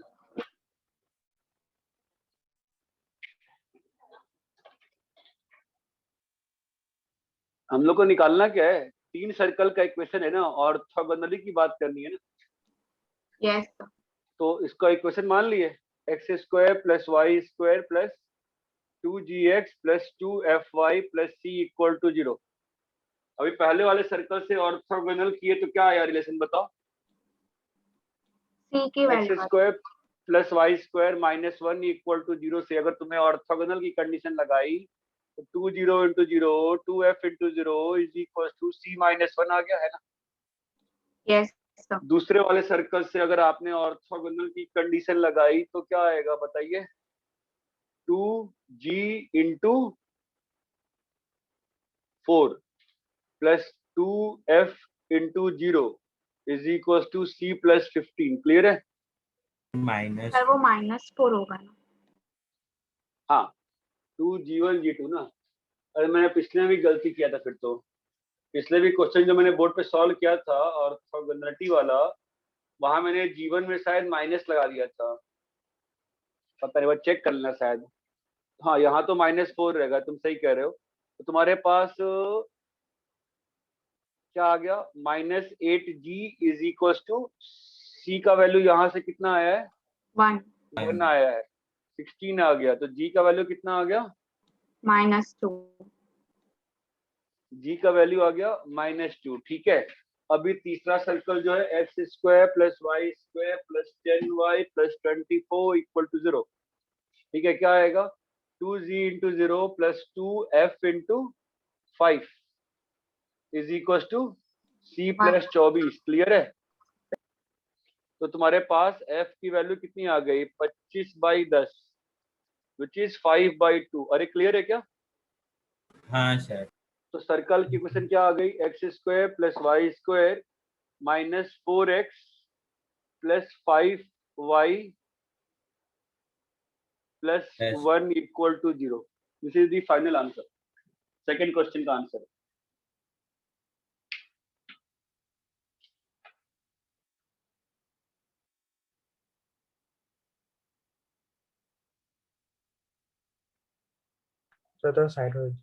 हम लोग को निकालना क्या है? 3 सर्कल का इक्वेशन है ना, ऑर्थोगोनली की बात करनी है ना। यस तो इसका इक्वेशन मान लिए, x square plus y square plus 2gx plus 2fy plus c equal to 0। अभी पहले वाले सर्कल से ऑर्थोगोनल किए तो क्या आया रिलेशन बताओ? c की x value square plus y square minus 1 equal to 0 से अगर तुम्हें ऑर्थोगोनल की कंडीशन लगाई तो 2 0 into 0 2f into 0 is equal to c minus 1 आ गया है ना। यस दूसरे वाले सर्कल से अगर आपने ऑर्थोगोनल की कंडीशन लगाई तो क्या आएगा बताइए? 2g into 4 plus 2f into 0 is equal to c plus 15। Clear है? माइनस सर वो -4 होगा ना। हाँ, 2g1 g2 ना। अरे मैंने पिछले में भी गलती किया था फिर तो। पिछले भी क्वेश्चन जो मैंने बोर्ड पे सॉल्व किया था ऑर्थोगोनलिटी वाला, वहां मैंने जीवन में शायद माइनस लगा दिया था, पता नहीं, वो चेक कर लेना शायद। हाँ, यहाँ तो -4 रहेगा, तुम सही कह रहे हो। तो तुम्हारे पास क्या आ गया? -8g is equal to c का वैल्यू यहाँ से कितना आया है? 1 1 आया है, 16 आ गया। तो g का वैल्यू कितना आ गया? -2 g का वैल्यू आ गया -2। ठीक है, अभी तीसरा सर्कल जो है x square plus y square plus 10y plus 24 equal to 0। ठीक है, क्या आएगा? 2g into 0 plus 2f into 5 is equal to c plus 24। Clear है? तो तुम्हारे पास f की वैल्यू कितनी आ गई? 25/10 विच इज 5/2। अरे क्लियर है क्या? हाँ सर। तो सर्कल की इक्वेशन क्या आ गई? X square plus y square minus 4x plus 5y plus Yes. 1 equal to 0। This is the final answer, second question का answer. So the sideways.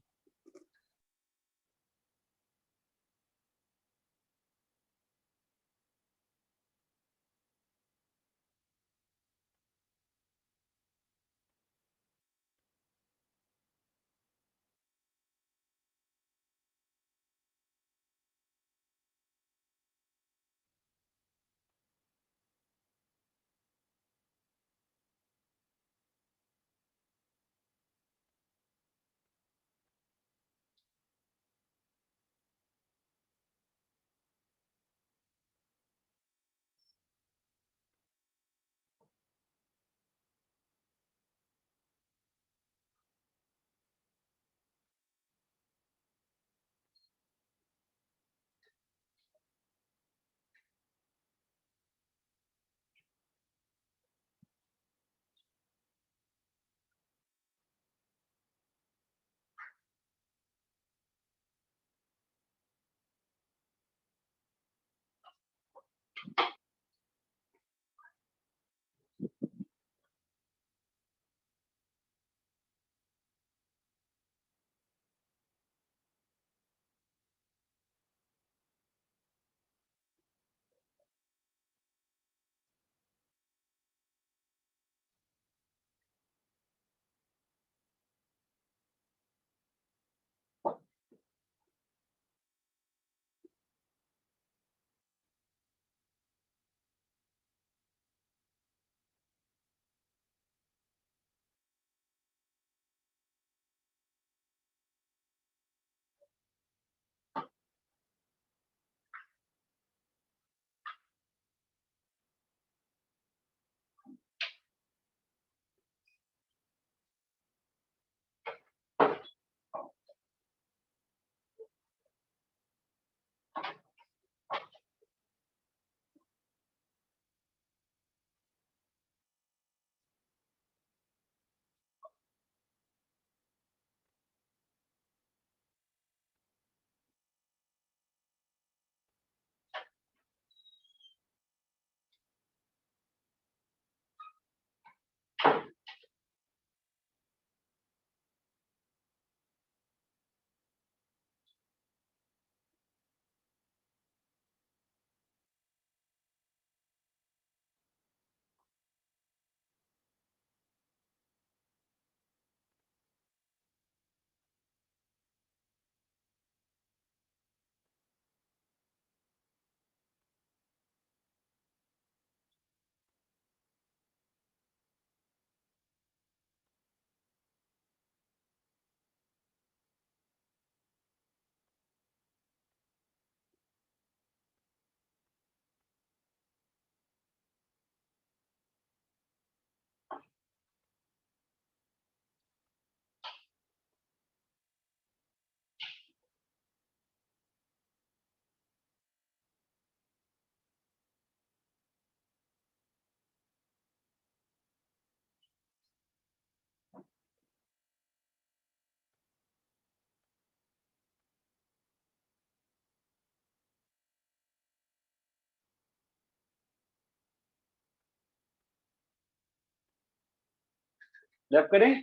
Left करें?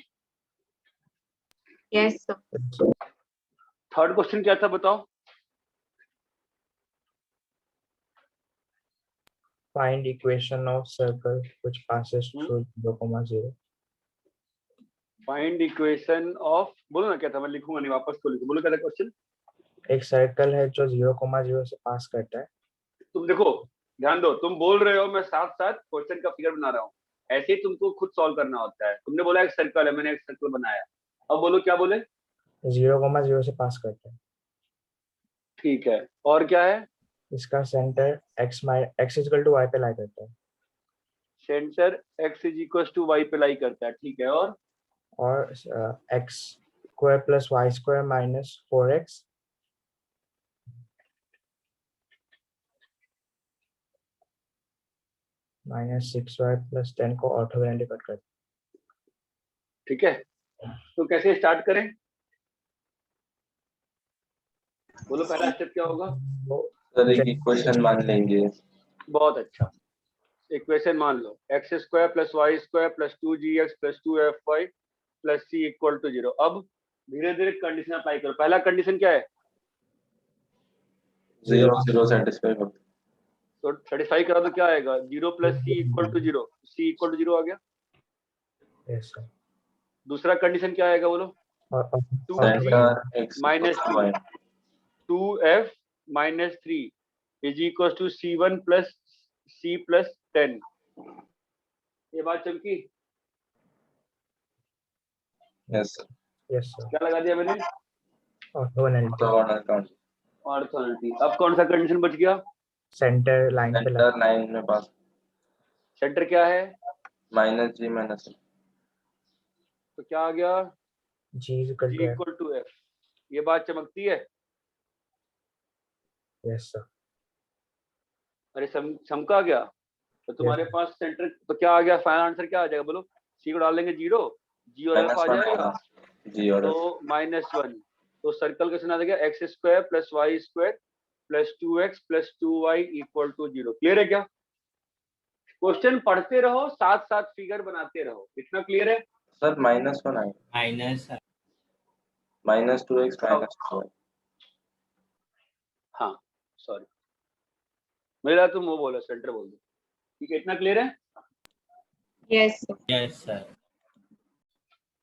yes sir. थर्ड क्वेश्चन क्या था बताओ? Find equation of circle which passes through 0, 0. Find equation of, बोलो ना क्या था, मैं लिखूंगा नहीं, वापस तो लिखो, बोलो क्या था क्वेश्चन? एक सर्कल है जो 0, 0 से पास करता है. तुम देखो, ध्यान दो, तुम बोल रहे हो, मैं साथ साथ क्वेश्चन का फिगर बना रहा हूँ. ऐसे ही तुमको खुद सॉल्व करना होता है. तुमने बोला एक सर्कल है, मैंने एक सर्कल बनाया. अब बोलो क्या बोले? 0, 0 से पास करता है. ठीक है, और क्या है? इसका सेंटर x = y पे लाई करता है. सेंटर x = y पे लाई करता है. ठीक है, और x² + y² - 4x - 6y + 10 को ऑर्थोगोनली कट करता है. ठीक है. तो कैसे स्टार्ट करें? बोलो पहला स्टेप क्या होगा? सर एक इक्वेशन मान लेंगे. बहुत अच्छा. इक्वेशन मान लो x² + y² + 2gx + 2fy + c = 0. अब धीरे धीरे कंडीशन अप्लाई करो. पहला कंडीशन क्या है? 0, 0 सेटिस्फाई हो. तो 35 करा तो क्या आएगा? 0 + c = 0. c = 0 आ गया. Yes, sir. दूसरा कंडीशन क्या आएगा बोलो? और 2g centre x minus = y. 2f - 3 = c1 + c + 10. ये बात चमकी? Yes sir. yes, sir. क्या लगा दिया मैंने? ऑर्थोगोनलिटी. Orthogonal count. ऑर्थोगोनलिटी. अब कौन सा कंडीशन बच गया? सेंटर लाइन पे सेंटर लाइन में पास. सेंटर क्या है? -g - f. तो क्या आ गया? g g = f. ये बात चमकती है? yes, sir. अरे चमका गया. तो तुम्हारे पास सेंटर तो क्या आ गया? फाइनल आंसर क्या आ जाएगा बोलो? c को डाल देंगे 0, g और f आ जाएगा. g और f. तो -1. तो सर्कल कैसे आ जाएगा? x² + y² + 2x + 2y = 0. Clear है क्या? क्वेश्चन पढ़ते रहो, साथ साथ फिगर बनाते रहो. कितना क्लियर है? सर -1 आए. Minus -2x - 2y. हाँ सॉरी, मेरा तुम वो बोलो, सेंटर बोल दो. ठीक है, इतना क्लियर है? yes sir. Yes sir.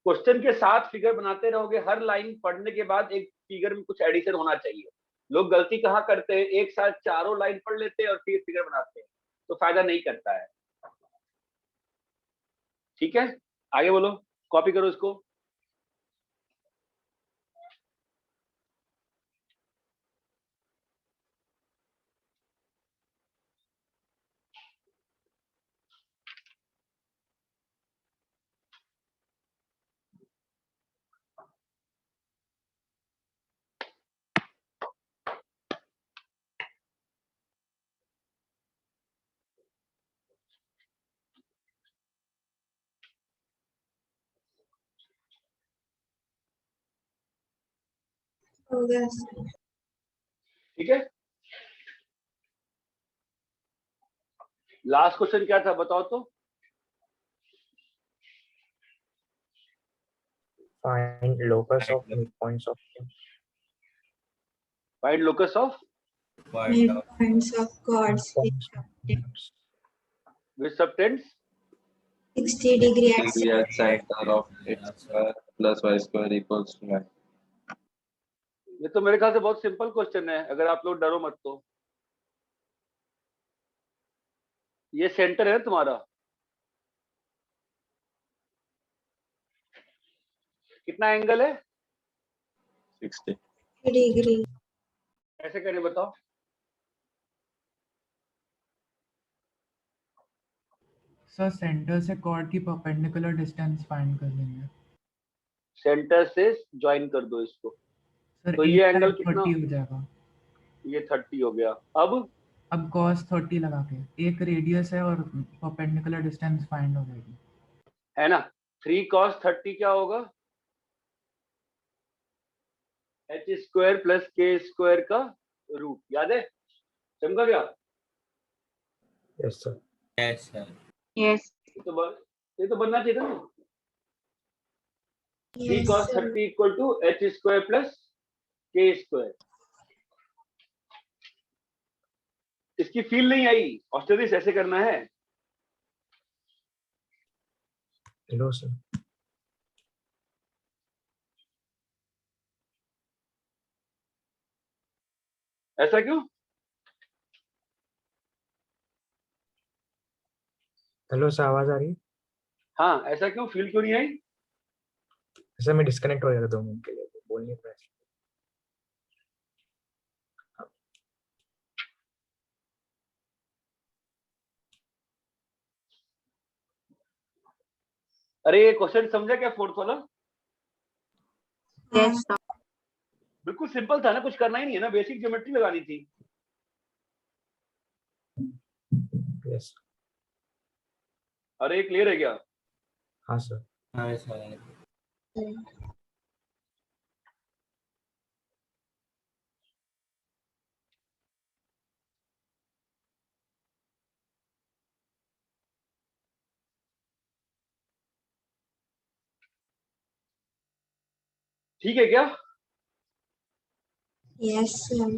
Question के साथ फिगर बनाते रहोगे. हर लाइन पढ़ने के बाद एक फिगर में कुछ एडिशन होना चाहिए. लोग गलती कहाँ करते हैं? एक साथ चारों लाइन पढ़ लेते हैं और फिर फिगर बनाते हैं, तो फायदा नहीं करता है. ठीक है, आगे बोलो. कॉपी करो इसको. हो गया sir. ठीक है, लास्ट क्वेश्चन क्या था बताओ तो? find locus of midpoints of find locus of Midpoints of chords with subtends 60° at Degree at center of x² + y² = 9. ये तो मेरे ख्याल से बहुत सिंपल क्वेश्चन है, अगर आप लोग डरो मत तो. ये सेंटर है तुम्हारा. कितना एंगल है? 60. degree. कैसे करें बताओ? सर सेंटर से कॉर्ड की परपेंडिकुलर डिस्टेंस फाइंड कर लेंगे. सेंटर से ज्वाइन कर दो इसको. सर तो एक ये एंगल साइड कितना? 30 हो जाएगा. ये 30 हो गया. अब cos 30 लगा के एक रेडियस है और परपेंडिकुलर डिस्टेंस फाइंड हो जाएगी. है ना, 3 cos 30 क्या होगा? h² + k² का रूट. याद है? समझ गया? yes, sir. Yes sir. yes ये तो बनना चाहिए था ना. 3 Yes, cos sir. 30 equal to h square plus k square. इसकी फील नहीं आई, ऑस्टेरिस ऐसे करना है। Hello sir. ऐसा क्यों? हेलो सर, आवाज आ रही है? हाँ, ऐसा क्यों? फील क्यों नहीं आई? सर मैं डिस्कनेक्ट हो गया था 2 मिनट के लिए, तो बोल नहीं पाया। अरे ये क्वेश्चन समझा क्या, फोर्थ वाला? Yes sir. बिल्कुल सिंपल था ना, कुछ करना ही नहीं है ना, बेसिक ज्योमेट्री लगानी थी। यस। अरे क्लियर है क्या? हाँ सर। हाँ सर। ठीक है क्या? Yes, sir.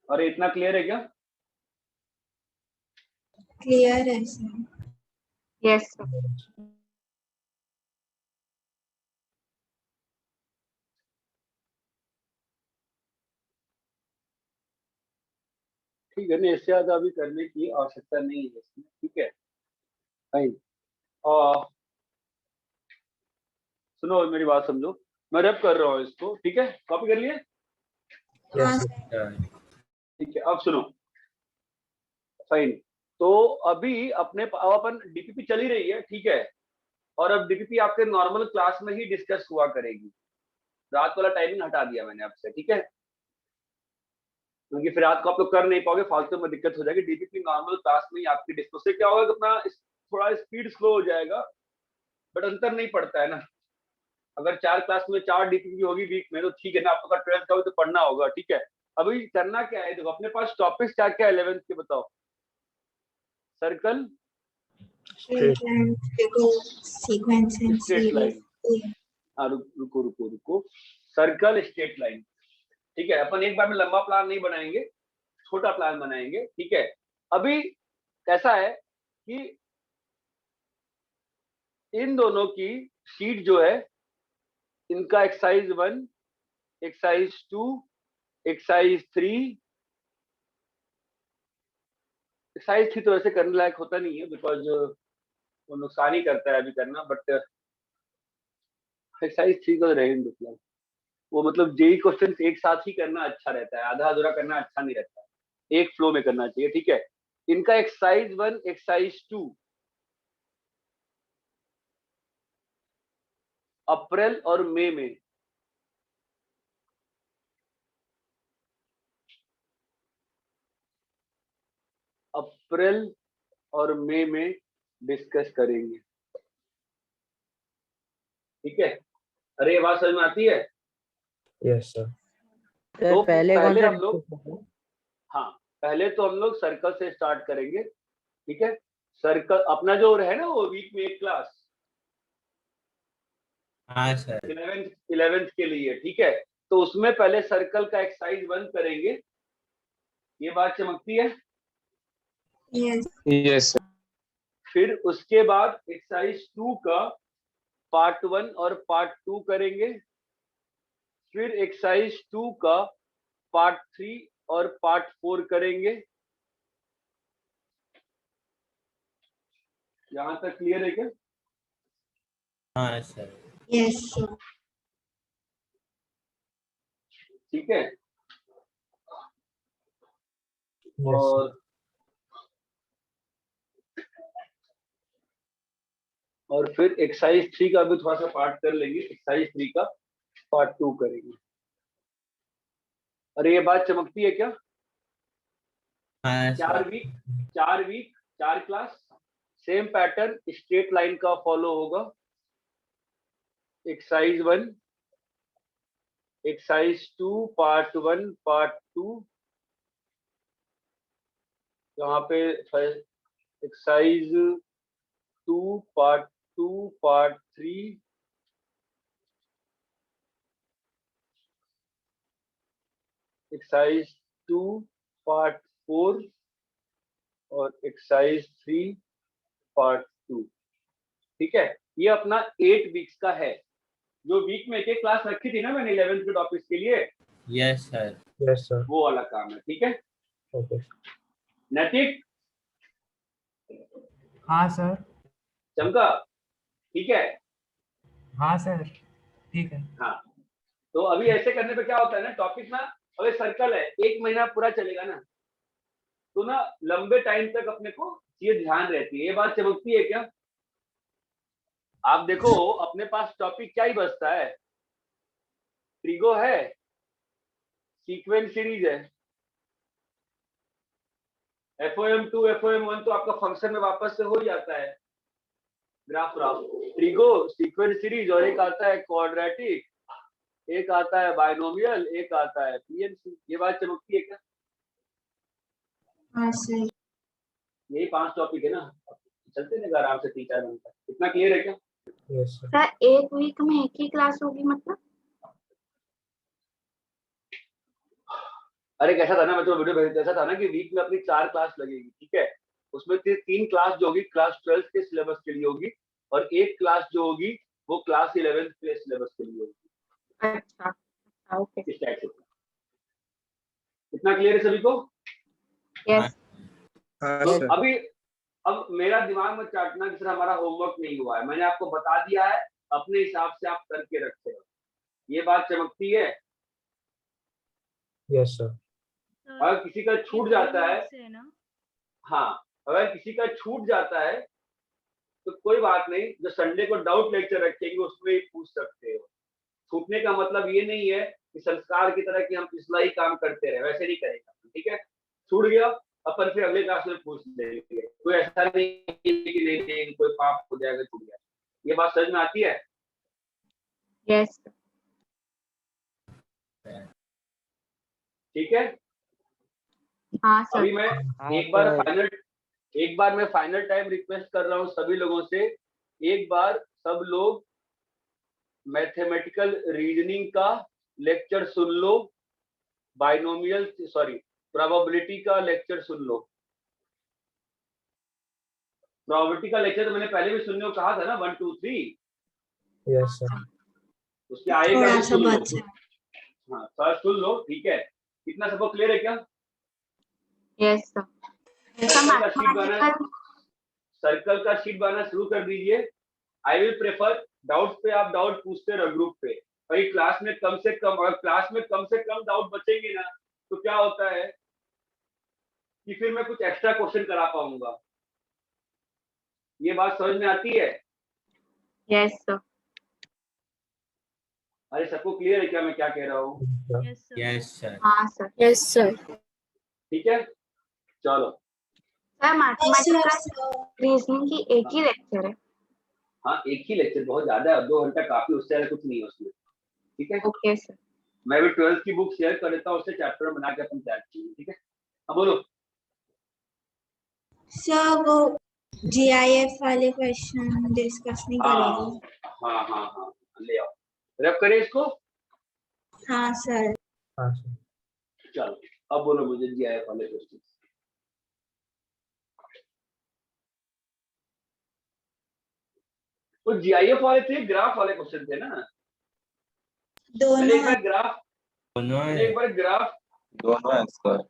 अरे इतना क्लियर है क्या? Clear है sir. Yes sir. ठीक है ना, इससे ज्यादा अभी करने की आवश्यकता नहीं है इसमें, ठीक है। फाइन। सुनो मेरी बात समझो, मैं रब कर रहा हूँ इसको, ठीक है? कॉपी कर लिए? हाँ यस sir. ठीक है, अब सुनो। फाइन। तो अभी अब अपन डीपीपी चल ही रही है, ठीक है? और अब डीपीपी आपके नॉर्मल क्लास में ही डिस्कस हुआ करेगी। रात वाला टाइमिंग हटा दिया मैंने आपसे, ठीक है? क्योंकि फिर रात को आप लोग कर नहीं पाओगे, फालतू में दिक्कत हो जाएगी। डीपीपी नॉर्मल क्लास में ही आपकी डिस्कस से क्या होगा कि अपना थोड़ा स्पीड स्लो हो जाएगा, बट अंतर नहीं पड़ता है ना। अगर 4 क्लास में 4 डीपीपी होगी वीक में तो ठीक है ना, आपका 12th का भी तो पढ़ना होगा, ठीक है? अभी करना क्या है, देखो अपने पास टॉपिक्स क्या क्या 11th के बताओ। Circle, Straight line, figure, sequence and straight series. Line. हाँ रुको रुको रुको, सर्कल, स्ट्रेट लाइन, ठीक है? अपन एक बार में लंबा प्लान नहीं बनाएंगे, छोटा प्लान बनाएंगे, ठीक है? अभी कैसा है कि इन दोनों की शीट जो है, इनका एक्सरसाइज 1, एक्सरसाइज 2, एक्सरसाइज 3, एक्सरसाइज 3 तो ऐसे करने लायक होता नहीं है, बिकॉज वो नुकसान ही करता है अभी करना, बट एक्सरसाइज 3 को रहेंगे मतलब वो मतलब जेई क्वेश्चन एक साथ ही करना अच्छा रहता है, आधा अधूरा करना अच्छा नहीं रहता है, एक फ्लो में करना चाहिए, ठीक है? इनका एक्सरसाइज 1, एक्सरसाइज 2 अप्रैल और मई में डिस्कस करेंगे, ठीक है? अरे ये बात समझ में आती है? Yes sir. सर तो पहले कौन पहले सा हम लोग, discuss कर रहे हैं? हाँ पहले तो हम लोग सर्कल से स्टार्ट करेंगे, ठीक है? सर्कल अपना जो है ना वो वीक में एक क्लास हाँ सर। 11th के लिए, ठीक है? तो उसमें पहले सर्कल का एक्सरसाइज 1 करेंगे, ये बात चमकती है? Yes. यस फिर उसके बाद एक्सरसाइज 2 का पार्ट 1 और पार्ट 2 करेंगे, फिर एक्सरसाइज 2 का पार्ट 3 और पार्ट 4 करेंगे। यहां तक क्लियर है क्या? हाँ सर। Yes, sir. ठीक है। यस और फिर एक्सरसाइज 3 का भी थोड़ा सा पार्ट कर लेंगे, एक्सरसाइज 3 का पार्ट 2 करेंगे। अरे ये बात चमकती है क्या? हाँ 4 sir. Week 4 class, same pattern straight line का फॉलो होगा। एक्सरसाइज 1, एक्सरसाइज 2 पार्ट 1 पार्ट 2 यहाँ पे exercise 2 part 2 part 3 exercise 2 part 4 और एक्सरसाइज 3 पार्ट 2। ठीक है, ये अपना 8 वीक्स का है। जो वीक में एक क्लास रखी थी ना मैंने 11th के टॉपिक्स के लिए, यस सर। Yes sir. वो वाला काम है। ठीक है, ओके। नैतिक, हाँ सर। चमका, ठीक है। हाँ सर, ठीक है। हाँ, तो अभी ऐसे करने पे क्या होता है ना, टॉपिक ना अगर सर्कल है 1 महीना पूरा चलेगा ना, तो ना लंबे टाइम तक अपने को ये ध्यान रहती है। ये बात चमकती है क्या? आप देखो अपने पास टॉपिक क्या ही बचता है, ट्रिगो है, सीक्वेंस सीरीज है, FOM2 FOM1 तो आपका फंक्शन में वापस से हो जाता है, ग्राफ ट्रिगो, सीक्वेंस सीरीज, और एक आता है क्वाड्रेटिक, एक आता है बाइनोमियल, एक आता है PNC। ये बात चमकती है क्या? हाँ सर। यही 5 टॉपिक है ना, चलते रहेगा आराम से 3-4 घंटा। इतना क्लियर है क्या? Yes sir. सर एक वीक में एक ही क्लास होगी मतलब? अरे कैसा था ना, मैं तो वीडियो भेज, ऐसा था ना कि वीक में अपनी 4 क्लास लगेगी। ठीक है, उसमें 3 क्लास जो होगी क्लास 12 के सिलेबस के लिए होगी, और एक क्लास जो होगी वो क्लास 11 के सिलेबस के लिए होगी। अच्छा, ओके। इस टाइप से। इतना क्लियर है सभी को? यस। तो अभी अब मेरा दिमाग में चाटना कि सर हमारा होमवर्क नहीं हुआ है, मैंने आपको बता दिया है, अपने हिसाब से आप करके रखते हो। ये बात चमकती है? Yes sir. अगर किसी का छूट जाता है, से ना, हाँ, अगर किसी का छूट जाता है तो कोई बात नहीं, जो संडे को डाउट लेक्चर रखेंगे उसमें ही पूछ सकते हो। छूटने का मतलब ये नहीं है कि संस्कार की तरह कि हम पिछला ही काम करते रहे, वैसे नहीं करेगा। ठीक है, छूट गया अपन फिर अगले क्लास में पूछ लेंगे, कोई ऐसा नहीं कि नहीं कोई पाप हो जाएगा छूट गया। ये बात समझ में आती है? यस। ठीक है, हाँ सर। अभी मैं एक बार मैं फाइनल टाइम रिक्वेस्ट कर रहा हूँ सभी लोगों से, एक बार सब लोग मैथमेटिकल रीजनिंग का लेक्चर सुन लो, प्रोबेबिलिटी का लेक्चर सुन लो। प्रोबेबिलिटी का लेक्चर तो मैंने पहले भी सुनने को कहा था ना, 1 2 3। Yes sir. उसके आगे का थोड़ा भी सा सुन लो। बचा। हाँ, सर सुन लो। ठीक है, कितना सबको क्लियर है क्या? Yes sir. सर्कल का शीट बनाना शुरू कर दीजिए। आई विल प्रेफर डाउट्स पे आप डाउट पूछते रहो ग्रुप पे, भाई क्लास में कम से कम, अगर क्लास में कम से कम डाउट बचेंगे ना तो क्या होता है कि फिर मैं कुछ एक्स्ट्रा क्वेश्चन करा पाऊंगा। ये बात समझ में आती है? Yes sir. अरे सबको क्लियर है क्या मैं क्या कह रहा हूँ? Yes sir. Yes sir. हाँ सर। Yes sir. ठीक है, चलो। सर मैथमेटिकल रीजनिंग की एक ही लेक्चर है? हाँ, एक ही लेक्चर बहुत ज्यादा है, 2 घंटा काफी, उससे ज्यादा कुछ नहीं है उसमें। ठीक है, ओके सर। मैं भी 12th की बुक शेयर कर देता हूँ, उससे चैप्टर बना के अपन तैयार करेंगे। ठीक है, अब बोलो। सर वो GIF वाले क्वेश्चन डिस्कस नहीं करोगे? हाँ, ले आओ, रब करें इसको। हाँ सर। हाँ सर। चलो अब बोलो मुझे GIF वाले क्वेश्चन। तो GIF वाले थे, ग्राफ वाले क्वेश्चन थे ना? मैंने एक दोनों। बार ग्राफ दोनों मैंने है। एक बार ग्राफ दोनों है सर।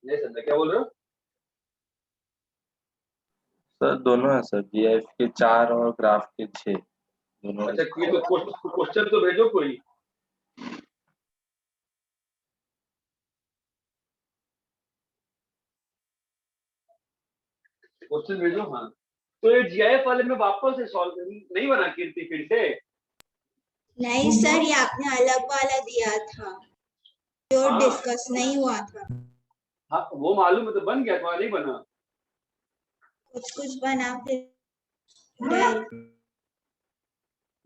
नहीं समझा, क्या बोल रहे हो? सर दोनों है सर, GIF के 4 और ग्राफ के 6 दोनों। अच्छा, ये तो क्वेश्चन तो भेजो कोई। क्वेश्चन भेजो। हाँ, तो ये GIF वाले में वापस से सॉल्व नहीं बना कीर्ति फिर से? नहीं सर, ये आपने अलग वाला दिया था जो हाँ। डिस्कस नहीं हुआ था। हाँ वो मालूम है, तो बन गया, तुम्हारा नहीं बना। कुछ कुछ बना फिर डल।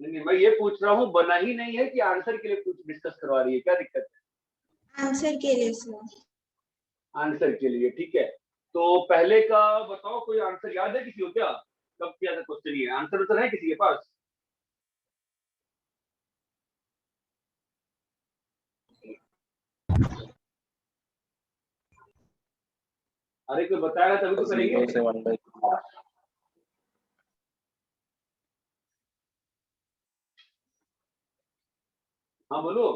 नहीं मैं ये पूछ रहा हूँ बना ही नहीं है कि आंसर के लिए कुछ डिस्कस करवा रही है, क्या दिक्कत है? आंसर के लिए सर। आंसर के लिए, ठीक है। तो पहले का बताओ, कोई आंसर याद है किसी को क्या? कब किया था क्वेश्चन? ये आंसर तो है किसी के पास? अरे कोई बताएगा तभी तो करेंगे। 0 से 1/3। हाँ बोलो।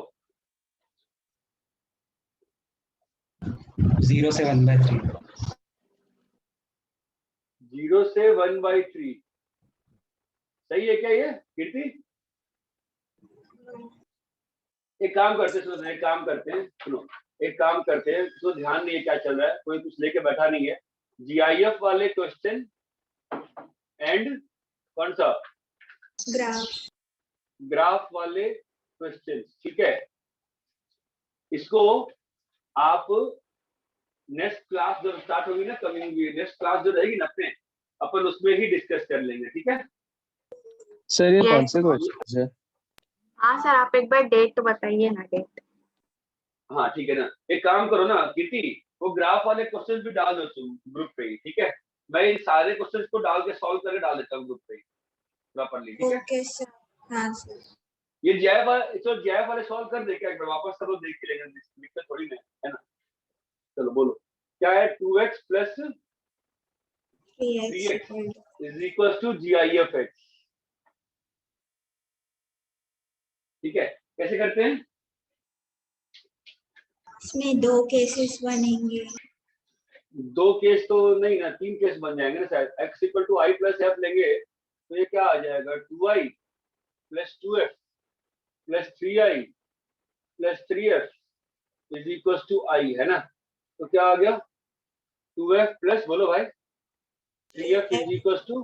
0 से 1/3। 0 से 1/3 सही है क्या ये कीर्ति? एक काम करते हैं, सुनो, एक काम करते हैं, सुनो, एक काम करते हैं, तो ध्यान नहीं है क्या चल रहा है, कोई कुछ लेके बैठा नहीं है। जीआईएफ वाले क्वेश्चन एंड कौन सा ग्राफ। ग्राफ वाले क्वेश्चन, ठीक है। इसको आप नेक्स्ट क्लास जब स्टार्ट होगी ना, कमिंग नेक्स्ट क्लास जो रहेगी ना अपने, अपन उसमें ही डिस्कस कर लेंगे, ठीक है। सर ये Yes. कौन से क्वेश्चन है? हाँ सर, आप एक बार डेट बताइए ना, डेट। हाँ ठीक है ना, एक काम करो ना कीर्ति, वो ग्राफ वाले क्वेश्चन भी डाल दो तुम ग्रुप पे ही, ठीक है। मैं इन सारे क्वेश्चन को डाल के सॉल्व करके डाल देता हूँ ग्रुप पे प्रॉपरली, ठीक है। Okay sir. हाँ सर। ये जैव वाले सॉल्व कर दे क्या, एक बार वापस करो, देख के लेंगे, दिक्कत थोड़ी ना है ना। चलो बोलो क्या है? 2x plus 3x is equal to GIF(x), ठीक है। कैसे करते हैं? इसमें 2 केसेस बनेंगे। 2 केस तो नहीं ना, 3 केस बन जाएंगे ना शायद। x equal to i plus f लेंगे तो ये क्या आ जाएगा? 2i plus 2f plus 3i plus 3f is equal to i, है ना। तो क्या आ गया? 2f प्लस, बोलो भाई, 3f is equal to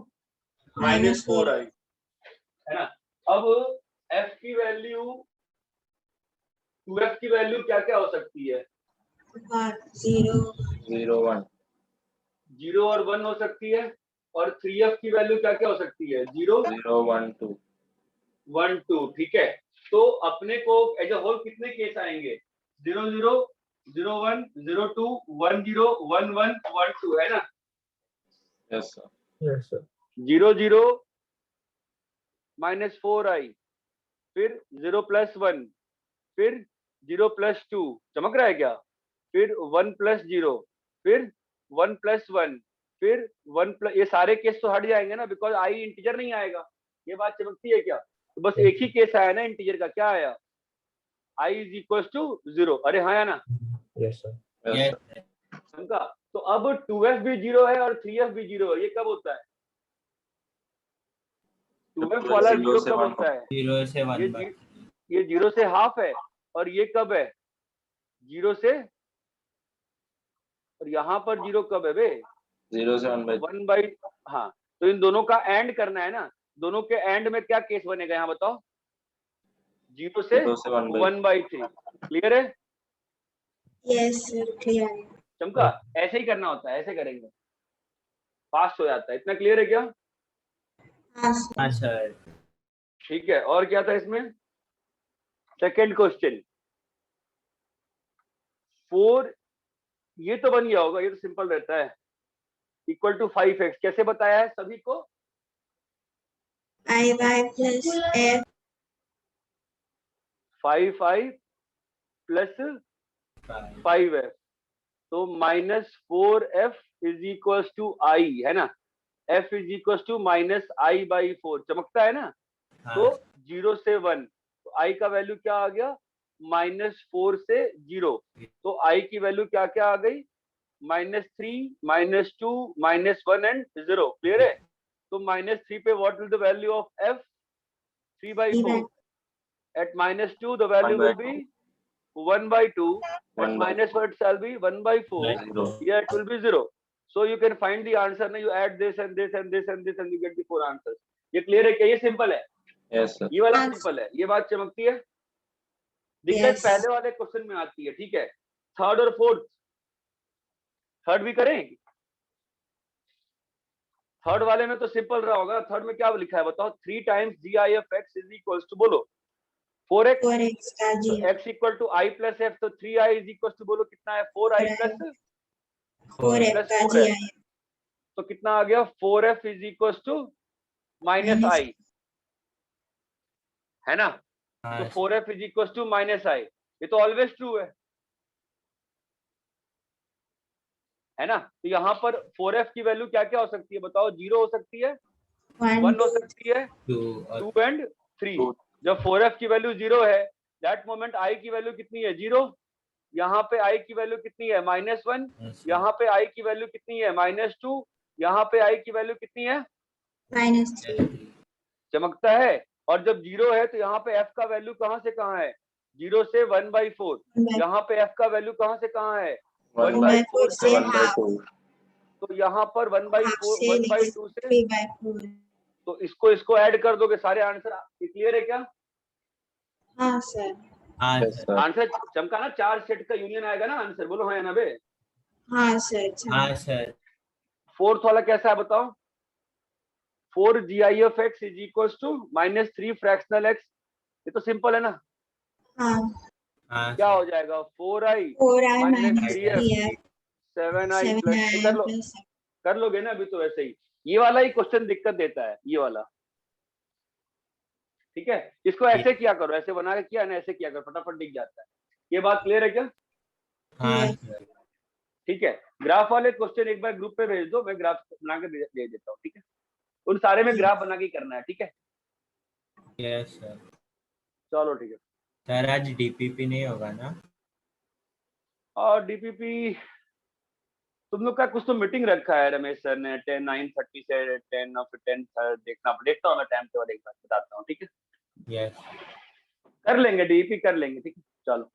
-4i, है ना। अब f की वैल्यू, 2f की वैल्यू क्या क्या हो सकती है? 0 0 0 और 1 हो सकती है। और 3f की वैल्यू क्या क्या हो सकती है? 0 0 1 2 1 2, ठीक है। तो अपने को एज अ होल कितने केस आएंगे? 0 0 0 1 0 2 1 0 1 1 1 2, है ना। Yes sir. Yes, sir. 0 0 -4i, फिर 0 प्लस 1, फिर 0 प्लस 2, चमक रहा है क्या? फिर 1 प्लस 0, फिर 1 प्लस 1, फिर 1 प्लस, ये सारे केस तो हट जाएंगे ना, बिकॉज आई इंटीजर नहीं आएगा। ये बात चमकती है क्या? तो बस एक ही केस आया ना इंटीजर का, क्या आया? i is equal to 0। अरे हाँ या ना? Yes, sir. Yes. समझा? तो अब 2f भी 0 है और 3f भी 0 है, ये कब होता है? 2f वाला 0 कब होता है? 0 से 1/3। ये 0 से हाफ है, और ये कब है? 0 से, और यहाँ पर 0 कब है बे? 0 से 1/3। 1/, हाँ। तो इन दोनों का एंड करना है ना, दोनों के एंड में क्या केस बनेगा यहाँ बताओ? 0 से 1/3, क्लियर है? यस सर, क्लियर है। चमका? ऐसे ही करना होता है, ऐसे करेंगे, फास्ट हो जाता है। इतना क्लियर है क्या? हाँ सर। हाँ सर। ठीक है। और क्या था इसमें? सेकंड क्वेश्चन 4, ये तो बन गया होगा, ये तो सिंपल रहता है। इक्वल टू 5x कैसे बताया है सभी को? i plus f 5i plus 5f, तो -4f is equal to i, है ना। f is equal to -i/4, चमकता है ना। हाँ। तो 0 से 1, तो i का वैल्यू क्या आ गया? -4 से 0, तो i की वैल्यू क्या क्या आ गई? -3 -2 -1 एंड 0, क्लियर है। तो -3 पे what will the value of f? 3/4। at -2 the value will be 1/2, at -1 it shall be 1/4, yeah, it will be 0. So you can find the answer, now you add this and this and this and this and you get the 4 answers. ये clear है क्या? ये simple है। Yes sir. ये वाला simple है, ये बात चमकती है। दिक्कत Yes. पहले वाले क्वेश्चन में आती है, ठीक है। थर्ड और फोर्थ थर्ड भी करें? थर्ड वाले में तो सिंपल रहा होगा। थर्ड में क्या लिखा है बताओ? 3 times GIF(x) is equal to बोलो 4x, 4x का तो G x equal to i plus f, तो 3i इज इक्वल टू बोलो कितना है? 4i प्लस 4f प्लस का 4f, GIF तो कितना आ गया? 4f is equal to minus minus i, है ना? हाँ तो 4f is equal to minus i, ये तो ऑलवेज ट्रू है ना? तो यहाँ पर 4f की वैल्यू क्या क्या हो सकती है बताओ? 0 हो सकती है, 1 1 हो 2 सकती है, 2 2 एंड 3। जब 4f की वैल्यू 0 है, दैट मोमेंट i की वैल्यू कितनी है? 0। यहाँ पे i की वैल्यू कितनी है? -1। यहाँ पे i की वैल्यू कितनी है? -2। यहाँ पे i की वैल्यू कितनी है? -3 चमकता है। और जब 0 है तो यहाँ पे f का वैल्यू कहाँ से कहाँ है? 0 से 1/4। यहाँ पे f का वैल्यू कहाँ से कहाँ है? 1/4 से हाफ, तो यहाँ पर हाफ से 1/2 से, 3/4। तो इसको ऐड कर दोगे सारे आंसर। क्लियर है क्या? हाँ सर, हाँ Yes, सर sir. आंसर चमका ना? 4 सेट का यूनियन आएगा ना आंसर? बोलो हाँ या ना बे? हाँ सर, अच्छा हाँ सर फोर्थ वाला कैसा है बताओ? 4 GIF(x) is equal to -3 fractional x, ये तो सिंपल है ना? हाँ हाँ क्या हो सर जाएगा? 4i 4i -3f -3f 7i 7i plus, कर लो, plus कर लोगे ना अभी तो? वैसे ही ये वाला ही क्वेश्चन दिक्कत देता है, ये वाला। ठीक है, इसको ऐसे किया करो, ऐसे बना के किया ना, ऐसे किया करो, फटाफट दिख जाता है। ये बात क्लियर है क्या? हाँ Yes. सर ठीक है, ग्राफ वाले क्वेश्चन एक बार ग्रुप पे भेज दो, मैं ग्राफ बना के दे देता हूँ। ठीक है, उन सारे में ग्राफ बना के करना है। ठीक है, यस सर। चलो ठीक है। सर आज DPP नहीं होगा ना? और DPP तुम लोग का कुछ तो मीटिंग रखा है रमेश सर ने 9:30 से 10 और फिर 10 देखता हूँ मैं टाइम टेबल, एक बार बताता हूँ। ठीक है, यस कर लेंगे DPP, कर लेंगे। ठीक है, चलो।